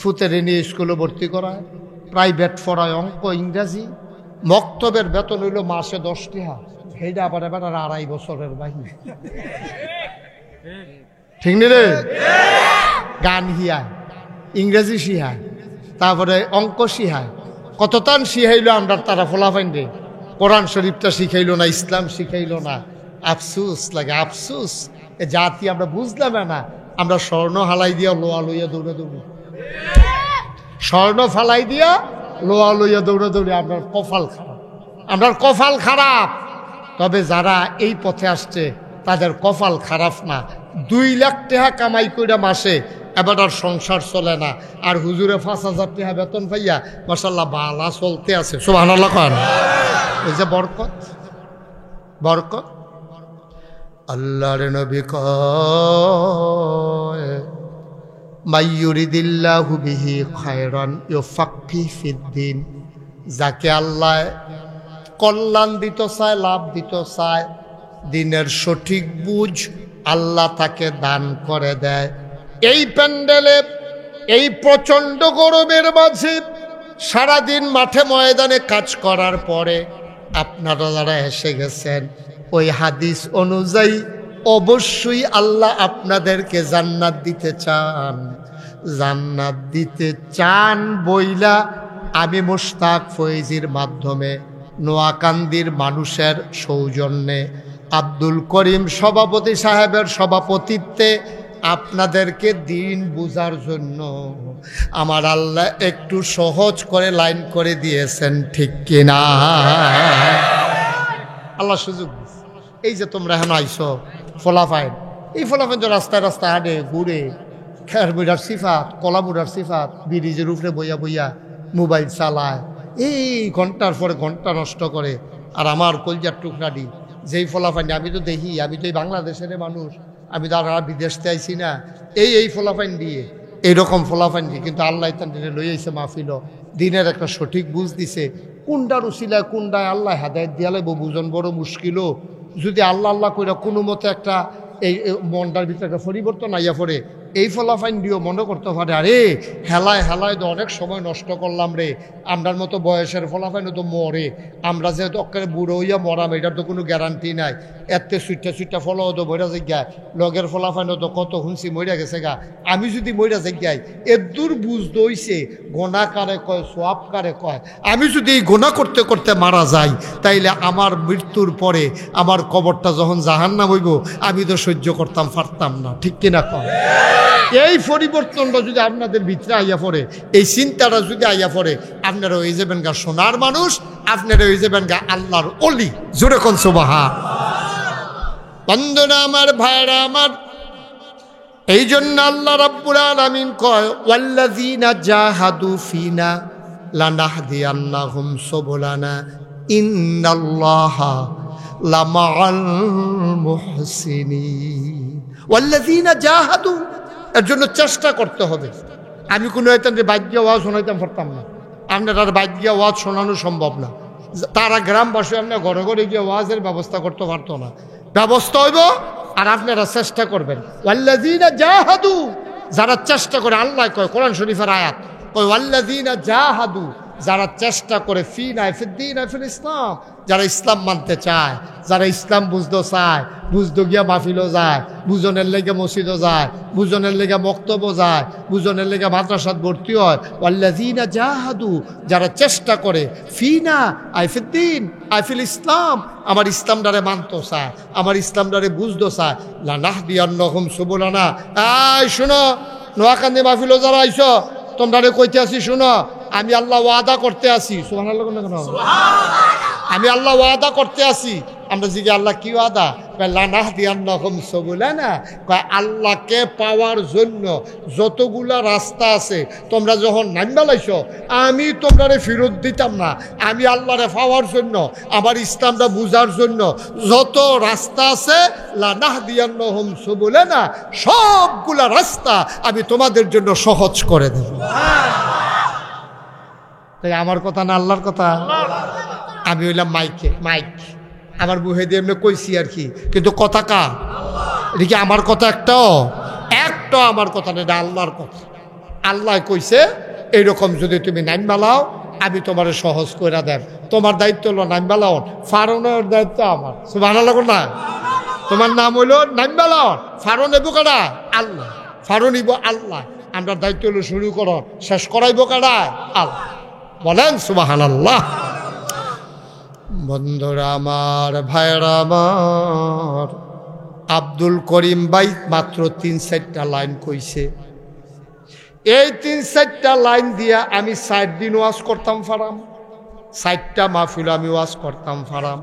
ফুতেরে নিয়ে স্কুলে ভর্তি করায়, প্রাইভেট পড়ায়, অঙ্ক ইংরাজি, মক্তবের বেতন হইল মাসে 10 টাকা, সেইটা আবার এবার 2.5 বছরের বাহিনী, ঠিক নি রে? গান শিহায়, ইংরেজি শিহায়, তারপরে অঙ্ক শিহায়, কত তান শিখাইল আমরা তারা ফলাফাইন রে। কোরআন শরীফটা শিখাইল না, ইসলাম শিখাইল না, আফসুস লাগে, আফসুস। এ জাতি আমরা বুঝলাম না, আমরা স্বর্ণ হালাই দিয়া লোয়া লইয়া দৌড়ে দৌড়ি, স্বর্ণ ফালাই দিয়া লোয়া লইয়া দৌড়ে দৌড়ি। আপনার কপাল খারাপ, আপনার কপাল খারাপ। তবে যারা এই পথে আসছে তাদের কপাল খারাপ না। 2 লাখ টাকা কামাই কইরা মাসে এবার আর সংসার চলে না, আর হুজুরে 5,000 টাকা বেতন পাইয়া মাশাআল্লাহ বালা চলতে আছে। সুবহানাল্লাহ কোন এই যে বরকত, বরকত। আল্লাহর নবী কয় মাইয়ুরিদিল্লাহু বিহি খায়রান ইউফাক্কিহু ফিদ্দিন, যাকে আল্লাহ কল্যাণ দিতে চায়, লাভ দিতে চায়, দিনের সঠিক বুঝ আল্লাহ তাকে দান করে দেয়। এই প্যান্ডেলে এই প্রচণ্ড গরমের মাঝে সারাদিন মাঠে ময়দানে কাজ করার পরে আপনারা যারা এসে গেছেন, ওই হাদিস অনুযায়ী অবশ্যই আল্লাহ আপনাদেরকে জান্নাত দিতে চান। জান্নাত দিতে চান বইলা আমি মুশতাক ফয়েজির মাধ্যমে নোয়াকান্দির মানুষের সৌজন্যে আব্দুল করিম সভাপতি সাহেবের সভাপতিত্বে আপনাদেরকে দিন বুঝার জন্য আমার আল্লাহ একটু সহজ করে লাইন করে দিয়েছেন, ঠিক কিনা? আল্লাহ সুযোগ দিচ্ছে। এই যে তোমরা এখন আইসো ফলাফাইন, এই ফলাফাইন তো রাস্তায় রাস্তায় হাঁটে ঘুরে, খের বুড়ার সিফাত, কলা বুড়ার সিফাত, ব্রিজের উপরে বইয়া বইয়া মোবাইল চালায়, এই ঘন্টার পরে ঘন্টা নষ্ট করে। আর আমার কলজার টুকরাডি যেই ফলাফাইন, আমি তো দেখি, আমি তো এই বাংলাদেশের মানুষ, আমি তো আর বিদেশতে আইছি না, এই ফলাফাইন দিয়ে, এইরকম ফলাফাইন দিয়ে কিন্তু আল্লাহ তাদের লই আইছে মাহফিল, দিনের একটা সঠিক বুঝ দিছে। কোনটার উসিলায় কোনটায় আল্লাহ হেদায়েত দিয়ালে বুঝন বড় মুশকিলও। যদি আল্লাহ আল্লাহ কইরা কোনো মতে একটা এই মনটার ভিতরে একটা পরিবর্তন আইয়া পড়ে, এই ফলাফাইন দিয়েও মনে করতে পারে আরে হেলায় হেলায় তো অনেক সময় নষ্ট করলাম রে, আমরার মতো বয়সের ফলাফাইনও তো মরে, আমরা যেহেতু অক্কারে বুড়ো হইয়া মরাম এটার তো কোনো গ্যারান্টি নাই। এতে সুইটটা ফলাও তো মরা যাই, লগের ফলাফাইনও তো কত শুনছি মরিয়া গেছে গা। আমি যদি মরিয়া যাই এদূর বুঝ দইছে গোনা কারে কয় সোয়াব কারে কয়। আমি যদি এই গোনা করতে করতে মারা যাই, তাইলে আমার মৃত্যুর পরে আমার কবরটা যখন জাহান্নাম হইব আমি তো সহ্য করতাম পারতাম না, ঠিক কিনা কয়? এই পরিবর্তনটা যদি আপনাদের ভিতরে আইয়া পড়ে, এই চিন্তাটা যদি আইয়া পড়ে, আপনারা হয়ে যাবেন গা সোনার মানুষ, আপনারা হয়ে যাবেন গা আল্লাহর ওলি। জোরে কোন সুবহান। বন্ধুরা আমার, ভাইরা আমার, এই জন্য আল্লাহ রাব্বুল আলামিন কয় ওয়াল্লাযীনা জাহাদু ফিনা লানাহদিয়ান্নাহুম সুবুলানা ইন্নাল্লাহা লামাআল মুহসিনিন। ওয়াল্লাযীনা জাহাদু, এর জন্য চেষ্টা করতে হবে। আমি কোনো এতে বাদ্য ওয়াজ শোনাইতাম পারতাম না, আপনার বাদ্য ওয়াজ শোনানো সম্ভব না। তারা গ্রামবাসী আপনার ঘরে ঘরে গিয়ে ওয়াজের ব্যবস্থা করতে পারতো না। ব্যবস্থা হইব আর আপনারা চেষ্টা করবেন। ওয়াল্লাযীনা জাহাদু, যারা চেষ্টা করে, আল্লাহ কয় কোরআন শরীফের আয়াত, কয় ওয়াল্লাযীনা জাহাদু, যারা চেষ্টা করে, ফিনা ফিদ্দিন ফিল ইসলাম, যারা ইসলাম মানতে চায়, যারা ইসলাম বুঝতে চায়, বুঝতে গিয়া মাহফিলও যায়, বুঝনের লেগে মসজিদও যায়, বুঝনের লেগে বক্তব্য যায়, বুঝনের লেগে মাদ্রাসাত ভর্তি হয়। ওয়াল্লাযীনা জাহাদু, যারা চেষ্টা করে, ফিনা ফিদ্দিন ফিল ইসলাম, আমার ইসলামটারে মানতে চায়, আমার ইসলামটারে বুঝতে চায়, লানাহদিয়ান্নাহুম সুবুলানা। এই শুনো, নোয়াখালী মাহফিলও যারা আইছো, তোমরা কইতে আসি, শুনো, আমি আল্লাহ ওয়াদা করতে আসি। সুবহানাল্লাহ কেন? আমি আল্লাহ ওয়াদা করতে আসি। আমরা জিজ্ঞাসা, আল্লাহ কি ওয়াদা? লানাহদিয়ান্নাহুম সুবুলানা, কয় আল্লাহকে পাওয়ার জন্য যতগুলা রাস্তা আছে তোমরা যখন নামবা লাইছো, আমি তোমরারে ফেরত দিতাম না। আমি আল্লাহরে পাওয়ার জন্য, আমার ইসলামটা বুঝার জন্য যত রাস্তা আছে, লানাহদিয়ান্নাহুম সুবুলানা, সবগুলা রাস্তা আমি তোমাদের জন্য সহজ করে দেব। তাই আমার কথা না আল্লাহর কথা? আমি হইলাম মাইক, আমার বুহে দিয়ে এমনি কইছি আর কি, কিন্তু কথা কা? এটা কি আমার কথা? একটাও আমার কথা না, এটা আল্লাহর কথা। আল্লাহ কইছে এইরকম যদি তুমি নাইম বালাও, আমি তোমার সহজ করে দেব। তোমার দায়িত্ব হলো নাইম বালাও, ফারনের দায়িত্ব আমার। সুবহানাল্লাহ না? তোমার নাম হইল নাইম বালাও, ফারন এবো কারা? আল্লাহ। ফারন ইব আল্লাহ, আমরা দায়িত্ব হলো শুরু করো, শেষ করাইব কারা? আল্লাহ। বলেন সুবহানাল্লাহ। বন্ধুরা আমার, ভাইরা আমার, আব্দুল করিম ভাই মাত্র 3-4টা লাইন কইছে। এই 3-4টা লাইন দিয়া আমি 4 দিন ওয়াজ করতাম ফারাম, 4টা মাহফিল আমি ওয়াজ করতাম ফারাম।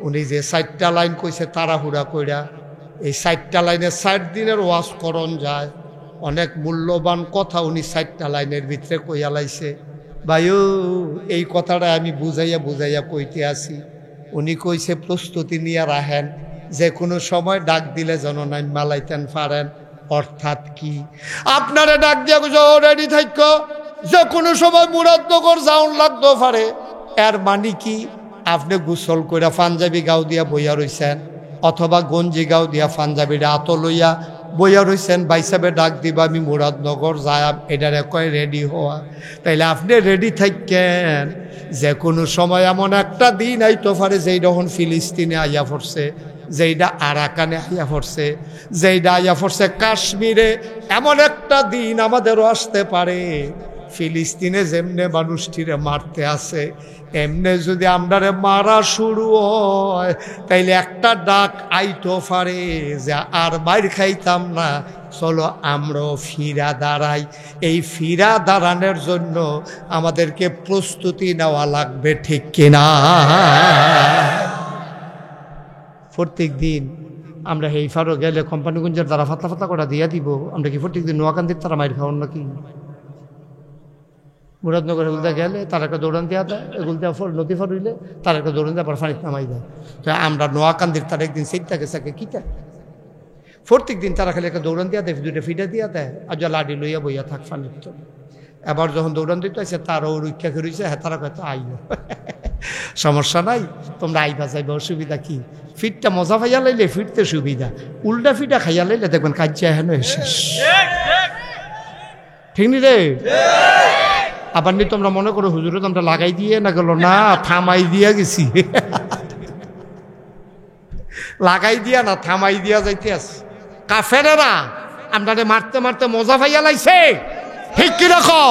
উনি যে 4টা লাইন কইছে তাড়াহুড়া কইরা, এই 4টা লাইনে 4 দিনের ওয়াজ করণ যায়। অনেক মূল্যবান কথা উনি 4টা লাইনের ভিতরে কইয়া লাইছে। ভাইও, এই কথাটা আমি বুঝাইয়া কইতে আসি। উনি কইছে প্রস্তুতি নিয়ে রাখেন, যে কোনো সময় ডাক দিলে যেন নাই মালাইতেন পারেন। অর্থাৎ কি? আপনারা ডাক দিয়া রেডি থাকো, যে কোনো সময় মুরাদনগর যাওন লাগতে পারে। এর মানে কি? আপনি গোসল কইরা পাঞ্জাবি গাও দিয়া বইয়া রইছেন, অথবা গঞ্জি গাও দিয়া পাঞ্জাবিটা আত লইয়া বইয়া রইছেন, বাইসাবে ডাক দিবা আমি মুরাদনগর যাম, এটারে কয় রেডি হওয়া। তাইলে আপনি রেডি থাকেন, যে কোনো সময় এমন একটা দিন আইতে পারে যেই যখন ফিলিস্তিনে আইয়া পড়ছে, যেইটা আরাকানে আইয়া পড়ছে, যেইটা আইয়া পড়ছে কাশ্মীরে। এমন একটা দিন আমাদেরও আসতে পারে, ফিলিস্তিনে যেমনে মানুষটিরে মারতে আছে, এমনে যদি আমরারে মারা শুরু হয়, তাইলে একটা ডাক আইতো পারে যে আর বাইর খাইতাম না, চলো আমরাও ফিরা দাঁড়াই। এই ফিরা দাঁড়ানোর জন্য আমাদেরকে প্রস্তুতি নেওয়া লাগবে, ঠিক কিনা? প্রত্যেক দিন আমরা হেইফারও গেলে কোম্পানিগঞ্জের দ্বারা ফাতলা করে দিয়া দিব। আমরা কি প্রত্যেক দিন নোয়াকান্দির তারা মাইর খাওয়ান নাকি? মুরাদনগর এগুলতে গেলে তার একটা দৌড়ান দেওয়া দেয়, এগুলতে নদী ফার হইলে তার একটা দৌড়ান দিয়ে আবার ফানিতে নামাই দেয়। তো আমরা নোয়াকান্দির তার একদিন সেইটাকে সাকে কিতা প্রত্যেক দিন তারা খালি একটা দৌড়ান দিয়া দেয়, 2টা ফিটা দিয়া দেয়, আর যা লাডি লইয়া বইয়া থাক ফানির তো। এবার যখন দৌড়ান দিতে আছে তারও রক্ষা করেছে, হ্যাঁ তারা হয়তো আইল, সমস্যা নাই, তোমরা আইবা যাইবা, অসুবিধা কি? ফিটটা মজা খাইয়া লাইলে ফিরতে সুবিধা, উল্টা ফিটা খাইয়া লাইলে দেখবেন কাজিয়া হেন শেষ। ঠিক নি রে? আবার নি তোমরা মনে করো হুজুরে তোমরা লাগাই দিয়ে না গেল, না থামাই দিয়া গেছি, লাগাই দিয়া না থামাই দিয়া যাইতে আছে। কাফেরেরা আপনাদের মারতে মারতে মজা পাইয়া লাইছে, ঠিক কি রাখো?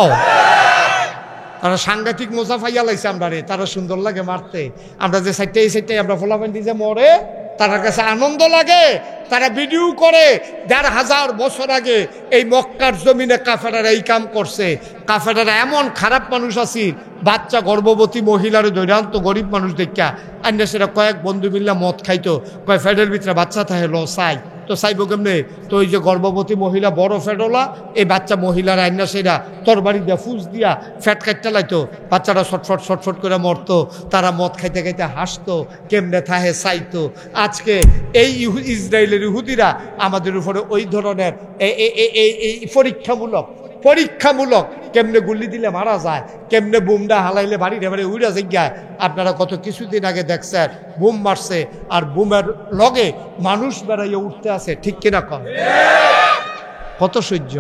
তারা সাংঘাতিক মজা পাইয়া লাইছে আমরারে, তারা সুন্দর লাগে মারতে। আমরা যে সাইডটাই আমরা ফলাফান্ডি যে মরে, তার কাছে আনন্দ লাগে, তারা ভিডিও করে ১,৫০০ বছর আগে এই মক্কার জমিনে কাফেরারা এই কাম করছে। কাফেরারা এমন খারাপ মানুষ আছে, বাচ্চা গর্ভবতী মহিলার দৈরান্ত গরিব মানুষ দেখা আন্যা সেটা কয়েক বন্ধু মিল্লা মদ খাইতো, কয় ফ্যাটের ভিতরে বাচ্চা থাকে লো চাই, তো চাইব কেমনে? তো ওই যে গর্ভবতী মহিলা বড় ফ্যাটলা, এই বাচ্চা মহিলার আন্যা সেটা তরবারি দিয়া ফুস দিয়া ফ্যাট কাটতে লাইতো, বাচ্চাটা ছটফট ছটফট করে মরতো, তারা মদ খাইতে খাইতে হাসতো, কেমনে থাহে চাইতো। আজকে এই ইসরায়েলের ইহুদিরা আমাদের উপরে ওই ধরনের এই পরীক্ষামূলক কেমনে গুলি দিলে মারা যায়, কেমনে বুমটা হালাইলে বাড়ি বাড়ি উড়া যায়। আপনারা কত কিছুদিন আগে দেখছেন বুম মারছে, আর বুমের লগে মানুষ বেড়াইয়ে উঠতে আছে, ঠিক কিনা কম? কত সহ্য,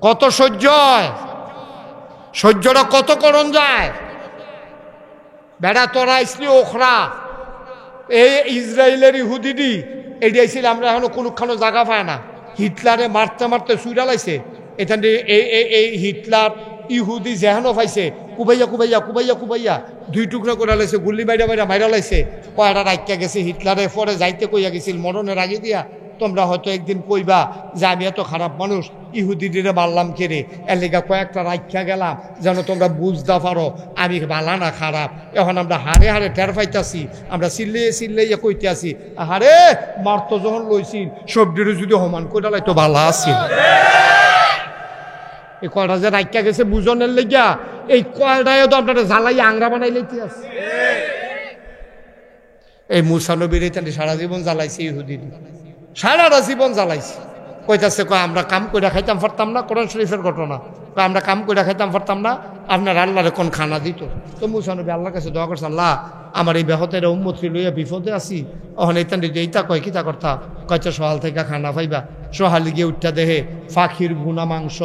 কত সহ্য, সহ্যটা কত করণ যায়। বেড়া তোরা ইসলি ওখরা এই ইসরায়েলের ইহুদিডি এটি আইছিল, আমরা এখনো কোনোখানো জায়গা পায় না। হিটলারে মারতে মারতে সুইরা লাইছে, এখান এই হিটলার ইহুদি যেহানো পাইছে কুবাইয়া কুবাইয়া কুবাইয়া কুবাইয়া 2 টুকরা করে লাইছে, গুল্লি বাইরা বাইরা মাইরা লাইছে। কয়টা রাখিয়া গেছে হিটলারে, পরে যাইতে কইয়া গেছিল মরণের আগে দিয়া, তোমরা হয়তো একদিন কইবা যে আমি এত খারাপ মানুষ, ইহুদিরে মারলাম কেড়ে, এর লেগা কয়েকটা রাখিয়া গেলাম যেন তোমরা বুঝতে পারো আমি বালা না খারাপ। এখন আমরা হারে হারে টের পাইতাছি, আমরা চিল্লিয়ে চিল্লাইয়া কইতে আসি, হারে মারতো যখন লইছিল সবজির যদি সমান করে লাইতো ভালো আছিল। এই কয়টা যে রাখিয়া গেছে বুঝনের লেগা, এই কয়টায় তো আপনারা জ্বালাই আংরা বানাই লাইতে আছে। এই মুসা নবীর সারা জীবন জ্বালাইছে, ইহুদি সারাটা জীবন জ্বালাইছে। কইতাছে কয় আমরা কাম কইরা খাইতাম পারতাম না, কোরআন শরীফের ঘটনা, আমরা কাম কইরা খাইতাম পারতাম না, আপনার আল্লাহরে কোন খানা দিত। তো মুসা নবী আল্লাহর কাছে দোয়া করছে, আল্লাহ আমার এই ব্যাহতের উম্মতি লইয়া বিপদে আছি, অহন এইতান এইটা কয় কিতা করতা, কয়টা সহাল থেকে খানা পাইবা। সহালে গিয়ে উঠটা দেহে পাখির ভুনা মাংস,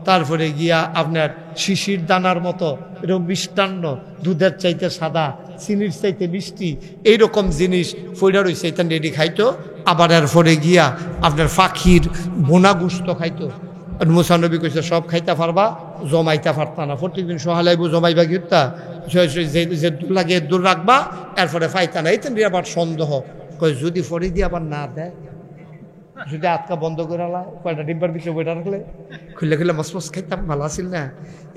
তারপরে গিয়া আপনার শিশির দানার মতো এরকম মিষ্টান্ন, দুধের চাইতে সাদা, চিনির চাইতে মিষ্টি, এইরকম জিনিস ফইরা রয়েছে, এইটা রেডি খাইতো। আবার এরপরে গিয়া আপনার পাখির বোনা গুস্ত খাইতো। মুসা নবী কইছে সব খাইতে পারবা, জমাইতে পারতা না, প্রত্যেকদিন সহালাইব জমাইবা গিরতা, যে দূর লাগে দূর রাখবা, এরপরে পাইতা না। এইটা আবার সন্দেহ, কয় যদি ফরি দিয়ে আবার না দেয়, যদি আটকা বন্ধ করে আলা, কয়টা ডিব্বার পিছিয়ে বইটা রাখলে খুললে খুললে মসমস খাইতাম, ভালো আছিল না।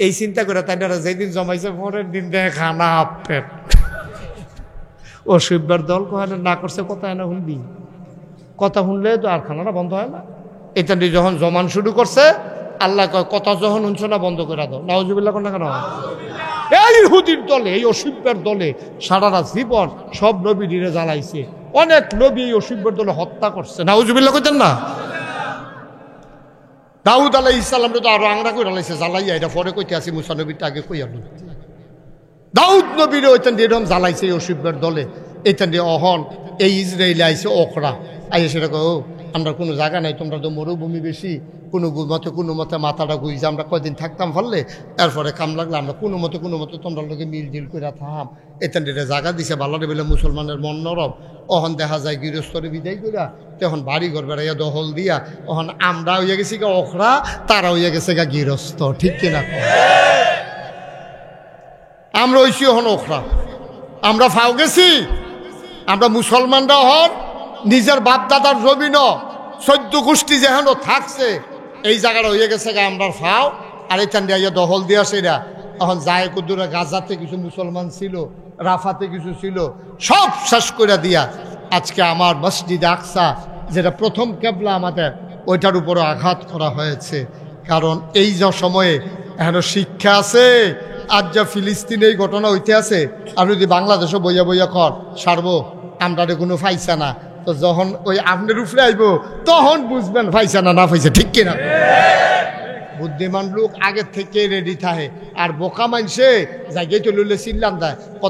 এই চিন্তা করে তাই যেদিন জমাইছে পরের দিন দেখে খানা পেট। ও শিববার দল কোহানে না করছে কথা না শুনবি, কথা শুনলে তো আর খানাটা বন্ধ হয় না। এটা যখন জমান শুরু করছে, আল্লাহ কয় কথা যখন শুনছ না বন্ধ করে দাও। নাউজুবিল্লাহ কোন না কেন? এই ইহুদির দলে, এই অসিব্যের দলে সারাটা জীবন সব নবী দিনে জ্বালাইছে, অনেক নবী এই অসিব্যের দলে হত্যা করছে। নাউজুবিল্লাহ কইতেন না? দাউদ আলাইহিস সালামরে তো আরো আংরা করে লাইছে জ্বালাইয়া, এটা পরে কইতে আসি, মুসা নবীরটা আগে কইয়া দিই। দাউদ নবীর ওইটান দিয়ে এরকম জ্বালাইছে এই অসিব্যের দলে। এইটান দিয়ে অহন এই ইসরায়েলে আইছে ওখরা, আইসে সেটা কো আমরা কোনো জায়গা নাই, তোমরা তো মরুভূমি বেশি, কোনো মতে মাথাটা গুইছে, আমরা কয়দিন থাকতাম ফলে এরপরে কাম লাগলে আমরা কোনো মতে তোমরা লোকে মিল করে থাম। এতেন জায়গা দিছে বাল্লারে বেলে মুসলমানের মন নরম। অহন দেখা যায় গৃহস্থরে বিদায় করিয়া তখন বাড়ি ঘর বেড়াইয়া দখল দিয়া, অহন আমরা হইয়া গেছি গা ওখরা, তারা হইয়া গেছে গা গৃহস্থ, ঠিক কিনা? আমরা হইছি হন ওখরা, আমরা ফাও গেছি। আমরা মুসলমানরা হন নিজের বাপ দাদার জমিন 14 গোষ্ঠী যেহেন থাকছে, এই জায়গাটা হয়ে গেছে গা আমরা ফাও। আর এখান দিয়ে দখল দিয়া সেরা এখন যায় কুদুরা, গাজাতে কিছু মুসলমান ছিল, রাফাতে কিছু ছিল, সব শেষ করে দিয়া আজকে আমার মসজিদ আকসা যেটা প্রথম কেবলা আমাদের, ওইটার উপরে আঘাত করা হয়েছে। কারণ এই যে সময়ে এখন শিক্ষা আছে, আজ যা ফিলিস্তিনে এই ঘটনা হইতে আছে, আর যদি বাংলাদেশও বইয়া বইয়া কর সারবো, আমরা কোনো পাইছা না, তো যখন ওই আপনার উপরে আইব তখন বুঝবেন পাইছা না না পাইছে, ঠিক কিনা? বুদ্ধিমান লোক আগের থেকে রেডি থাকে, আর বোকা মানছে জায়গায় তো লইলে চিল্লান দেয়।